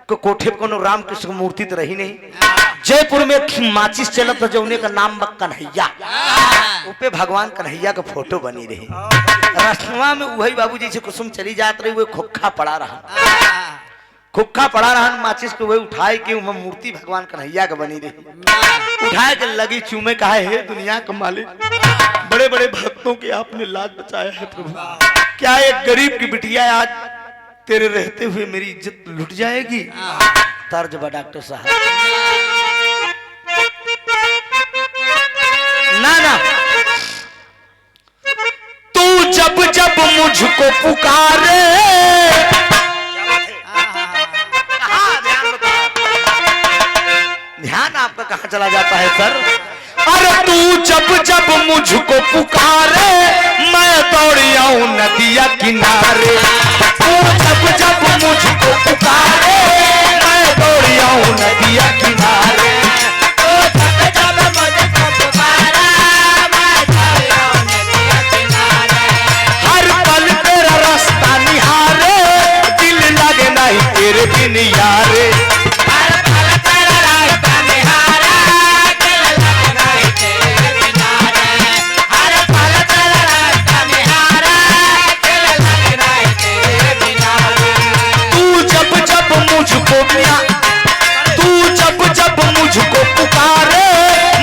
कोठे पर कोनो रामकृष्ण मूर्ति तो रही नहीं। जयपुर में एक माचिस चलत था जौने का नाम कन्हैया, उपे भगवान कन्हैया का फोटो बनी रही। रसवा में वही बाबू जी से कुसुम चली जात रही, वो खोखा पड़ा रहा, खुक्का पड़ा रहा। माचिस को वही उठाए के मूर्ति भगवान कन्हैया का बनी रही, उठाए के लगी चूमे। कहा हे दुनिया का मालिक, बड़े बड़े भक्तों के आपने लाज बचाया है प्रभु, क्या एक गरीब की बिटिया आज तेरे रहते हुए मेरी इज्जत लुट जाएगी। तर्ज बा डॉक्टर साहब, ना ना तू जब जब मुझको पुकारे। ध्यान आपका कहां चला जाता है सर। अरे तू जब जब मुझको पुकारे, मैं दौड़ आऊं नदिया किनारे। तू जब जब मुझको पुकारे, मैं दौड़ आऊं नदिया किनारे। हर पल तेरा रास्ता निहारे, दिल लगे नहीं तेरे बिन यारे। तू जब मुझको पुकारे,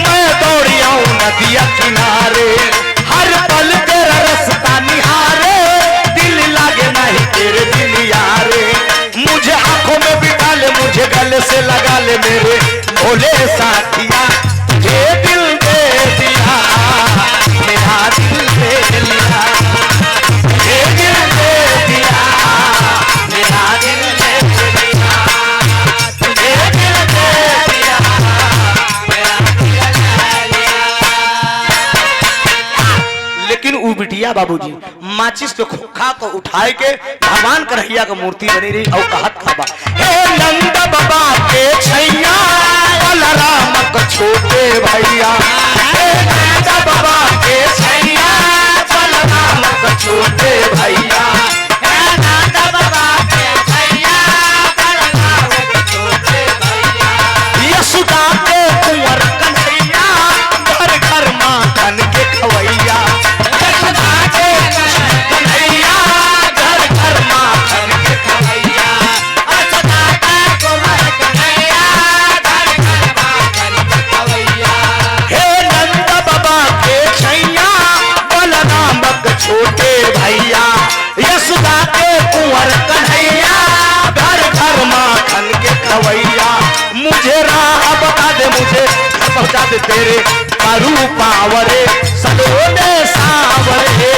मैं दौड़ आऊं नदिया किनारे। हर पल तेरा रास्ता निहारे, दिल लागे नहीं तेरे बिन यारे। मुझे आंखों में बिठा ले, मुझे गले से लगा ले मेरे भोले साथिया। तुझे दिल दे दिया, मेरा दिल दे लिया, तुझे दिल दे दिया, मेरा दिल दे लिया, तुझे दिल दे दिया, मेरा दिल ले लिया। लेकिन वो बिटिया बाबूजी माचिस के खोखा को उठाए के भगवान कन्हैया का मूर्ति बनी रही और कहत खाबा, हे नंद बाबा के छैया, बलराम का छोटे भैया। हे नंद बाबा के छैया, बलराम का छोटे भैया। हे नंद बाबा के छैया, बलराम का छोटे भैया। यशोदा के कुंवर कन्हैया, घर घर माखन के खवैया। यशोदा के कन्हैया, घर घर माखन के खवैया। यशोदा के कुंवर कन्हैया, घर तेरे करू पावरे सलोने सावरे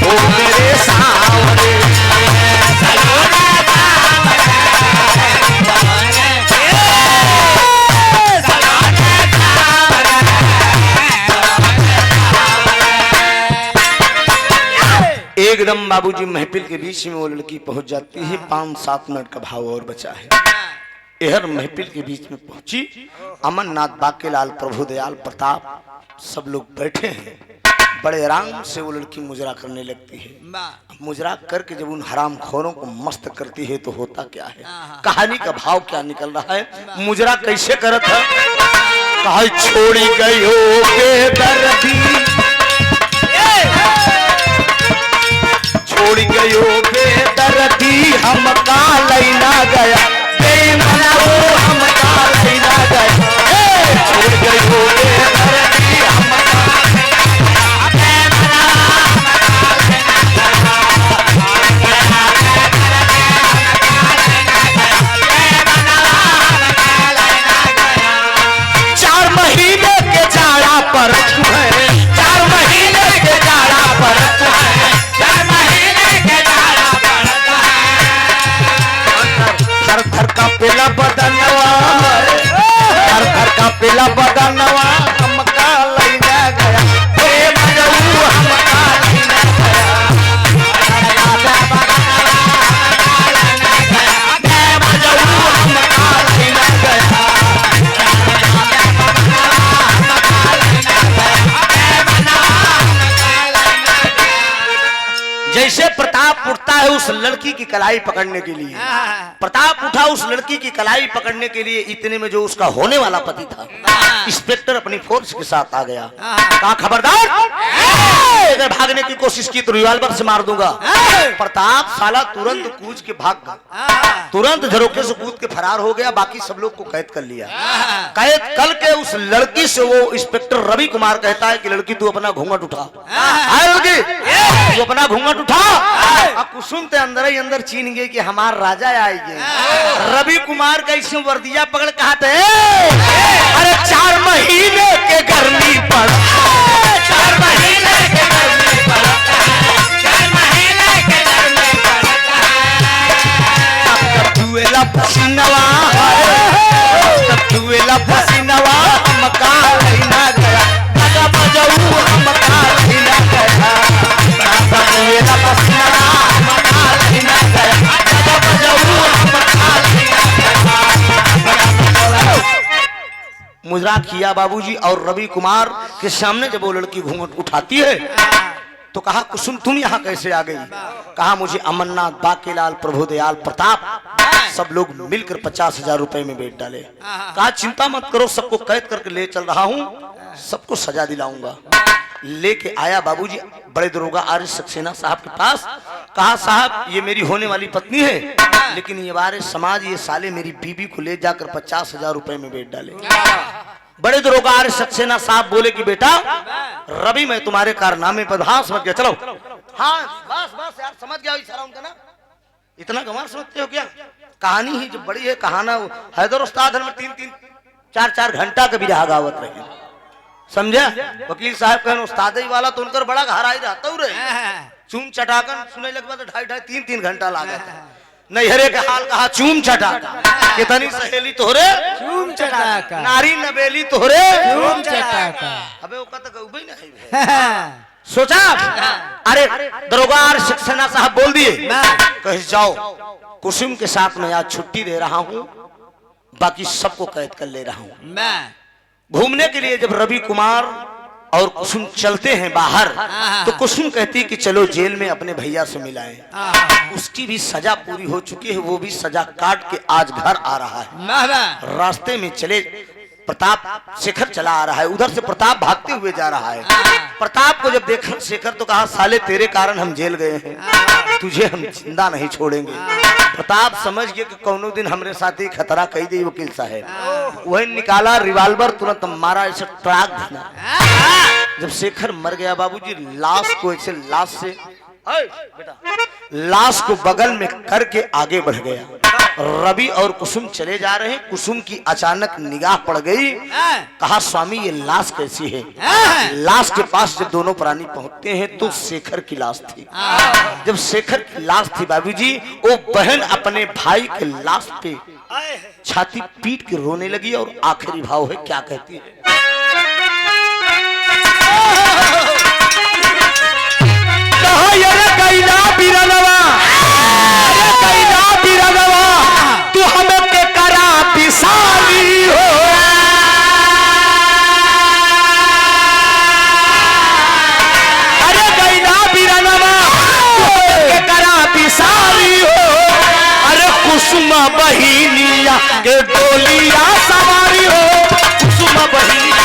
ओ मेरे सावरे एकदम बाबूजी महफिल के बीच में वो लड़की पहुंच जाती है। 5-7 मिनट का भाव और बचा है। एहर महफिल के बीच में पहुंची। अमरनाथ बाकेलाल, प्रभु दयाल, प्रताप सब लोग बैठे हैं। बड़े आराम से वो लड़की मुजरा करने लगती है। मुजरा करके जब उन हराम खोरों को मस्त करती है तो होता क्या है, कहानी का भाव क्या निकल रहा है। मुजरा कैसे करत है, कहा छोड़ी गई हो बेदर्दी, छोड़ गयो बेदर्दी हम का लैना गया, हम का लैना गया, छोड़ गयो बेदर्दी हम चार महीने के जाड़ा पर 4 महीने के जाड़ा पर थर का पेला बदनवा, थर का पेला बदनवा हम का लैना गया, प्रेम जऊ हम का लैना गया, प्रेम जऊ हम का लैना गया। जैसे प्रताप उठता है उस लड़की की कलाई पकड़ने के लिए, प्रताप उठा उस लड़की की कलाई पकड़ने के लिए, इतने में जो उसका होने वाला पति था इंस्पेक्टर अपनी फोर्स के साथ आ गया। कहा खबरदार, अगर भागने की कोशिश की तो रिवॉल्वर से मार दूंगा। प्रताप साला तुरंत कूद के भाग गया, तुरंत झरोके से कूद के फरार हो गया। बाकी सब लोग को कैद कर लिया। कैद कर के उस लड़की से वो इंस्पेक्टर रवि कुमार कहता है कि लड़की तू अपना घूंघट उठा, लड़की तू अपना घूंघट उठा। अब कुसुम ते अंदर ही अंदर चीन गए कि हमार राजा आएंगे। रवि कुमार का इसमें वर्दिया पकड़ कहा थे, अरे 4 महीने के गर्मी पर, 4 महीने के गर्मी पर, 4 महीने के गर्मी पर, तब दुएला पसीनवा, तब दुएला पसीनवा हम का लैना गया, लगा बजऊ हम का लैना गया, तब दुएला पसीनवा हम का लैना गया, लगा बजऊ हम का लैना गया। मुजरा किया बाबूजी। और रवि कुमार के सामने जब वो लड़की घूंघट उठाती है तो कहा कुसुम तुम यहाँ कैसे आ गई। कहा मुझे अमरनाथ बाकेलाल, प्रभु दयाल, प्रताप सब लोग मिलकर 50,000 रुपए में बेच डाले। कहा चिंता मत करो, सबको कैद करके ले चल रहा हूँ, सबको सजा दिलाऊंगा। लेके आया बाबूजी बड़े दरोगा आर सक्सेना साहब के पास। कहा साहब ये मेरी होने वाली पत्नी है, लेकिन ये बारे समाज ये साले मेरी बीबी को ले जाकर 50,000 रुपए में बेच डाले। बड़े दरोगा आर सक्सेना साहब बोले कि बेटा रवि मैं तुम्हारे कारनामे पर, हाँ समझ गया, चलो हाँ बस बस यार समझ गया इशारा उनका ना, इतना गंवार समझते हो क्या। कहानी ही जो बड़ी है, कहाना हैदर उस्ताद में 3-3 4-4 घंटा कभी रहा गावत रहे, समझा। वकील साहब कहन उस्ताद ही वाला तो उनकर बड़ा गहराई रहता हूँ रहे, चूम चटाकर सुने लग बाद 2.5 3 3 घंटा लागत। नैहरे के हाल कहा चूम चटाका, कितनी सहेली तोहरे चूम चटाका, नारी नबेली तोहरे चूम चटाका। अबे वो कहता गौबे नहीं सोचा। अरे दरोगार सक्सेना साहब बोल दिए कह जाओ कुसुम के साथ मैं आज छुट्टी दे रहा हूँ, बाकी सबको कैद कर ले रहा हूँ। घूमने के लिए जब रवि कुमार और कुसुम चलते हैं बाहर तो कुसुम कहती है कि चलो जेल में अपने भैया से मिलाएं। उसकी भी सजा पूरी हो चुकी है, वो भी सजा काट के आज घर आ रहा है। रास्ते में चले प्रताप शेखर चला आ रहा है, उधर से प्रताप भागते हुए जा रहा है। प्रताप को जब देखा शेखर तो कहा साले तेरे कारण हम जेल गए हैं, तुझे हम जिंदा नहीं छोड़ेंगे। प्रताप समझ गए कि कौनो दिन हमरे साथ ही खतरा कही दी वकील साहब, वही निकाला रिवाल्वर, तुरंत मारा, ऐसे ट्राक देना। जब शेखर मर गया बाबूजी लाश को ऐसे लाश को बगल में करके आगे बढ़ गया। रवि और कुसुम चले जा रहे हैं। कुसुम की अचानक निगाह पड़ गई। कहा स्वामी ये लाश कैसी है? लाश के पास जब दोनों प्राणी पहुंचते हैं तो शेखर की लाश थी। जब शेखर की लाश थी बाबूजी, वो बहन अपने भाई के लाश पे छाती पीट के रोने लगी और आखिरी भाव है, क्या कहती है? कहा यार कैला बिरनवा, अरे कैला बिरनवा, तू हमें के करा पिसाली हो। अरे कैला बिरनवा, तू हमें के करा पिसाली हो। अरे कुसुम बहिनिया के डोलिया सवारी हो। कुसुम बहिनिया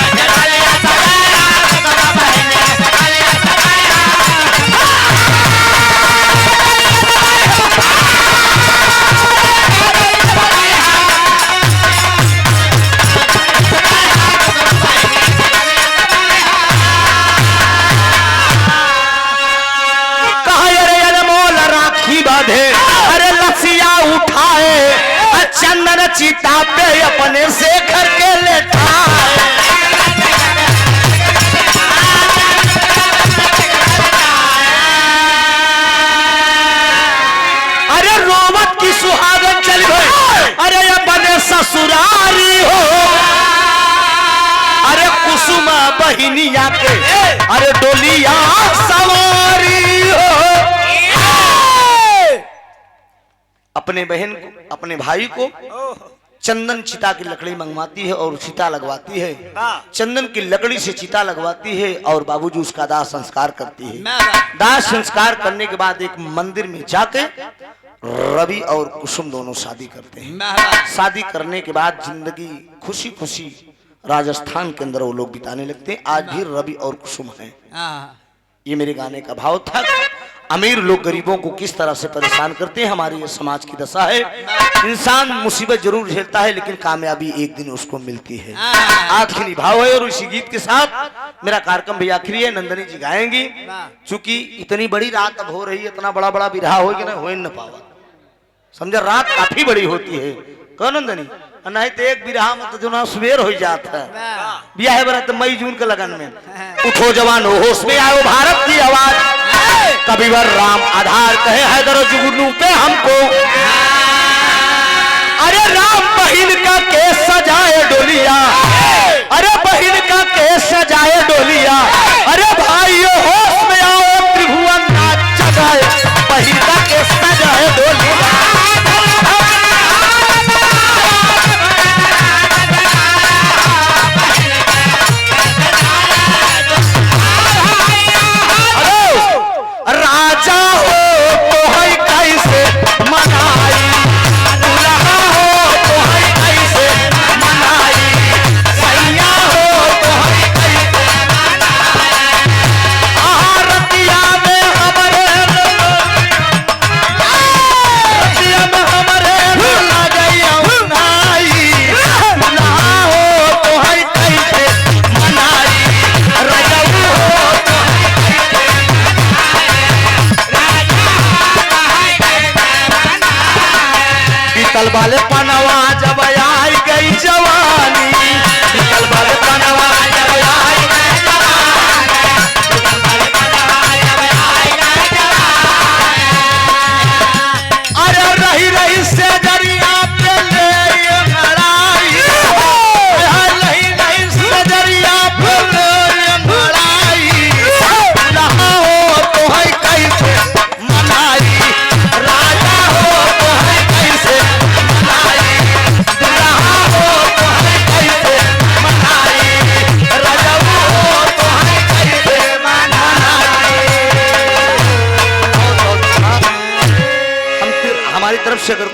अरे लसिया उठाए, चंदन चिता पे अपने शेखर के लेटाए। अरे रोमत की सुहागन चली गई, अरे अपने ससुरारी हो। अरे कुसुम बहिनिया के अरे डोलिया सवारी हो। अपने बहन को, अपने भाई को चंदन चिता की लकड़ी मंगवाती है और चिता लगवाती है। चंदन की लकड़ी से चिता लगवाती है और बाबूजी उसका दाह संस्कार करती है। दाह संस्कार करने के बाद एक मंदिर में जाके रवि और कुसुम दोनों शादी करते हैं। शादी करने के बाद जिंदगी खुशी खुशी राजस्थान के अंदर वो लोग बिताने लगते हैं। आज भी रवि और कुसुम हैं। ये मेरे गाने का भाव था। अमीर लोग गरीबों को किस तरह से परेशान करते हैं, हमारे ये समाज की दशा है। इंसान मुसीबत जरूर झेलता है लेकिन कामयाबी एक दिन उसको मिलती है। आखिरी भाव है और इसी गीत के साथ मेरा कार्यक्रम भी आखिरी है। नंदनी जी गाएंगी। चूंकि इतनी बड़ी रात अब हो रही है, इतना बड़ा बड़ा विरहा हो कि ना हो न पावा, समझा, रात काफी बड़ी होती है। कौन नंदनी? नहीं तो एक विरहा में तो जो ना सवेर हो जाता है। ब्याह बरात मई जून के लगन में। उठो जवान हो होश में आओ, भारत की आवाज, कविवर राम आधार कहे हैदर जुगनू पे हमको। अरे राम बहिन का केस सजाए डोलिया, अरे बहिन का केस सजाए डोलिया। अरे भाइयों होश में आओ, त्रिभुवन नाच जगाए, बहिन का केस सजाए डोलिया। राजा हो तो है कैसे मनाई, दुल्हा हो तो है कैसे मनाई, सैया हो तो है कैसे मनाई। रतिया में हमारे लगैया उन्हाई, दुल्हा हो तो है कैसे मनाई, रजऊ हो तो बीतल वाले पनवा जब आई गई जवानी, बीतल वाले पनवा जब आई गई जवानी, बीतल वाले पनवा जब आई गई जवानी। अरे रही रही से दरिया पे ले लड़ाई, रही रही से दरिया पे ले लड़ाई, दुल्हा हो तो है कैसे मनाई, राजा हो तो है कैसे मनाई, दुल्हा हो तो है कैसे मनाई, रजऊ हो तो है कैसे मनाई। हमारी तरफ से अगर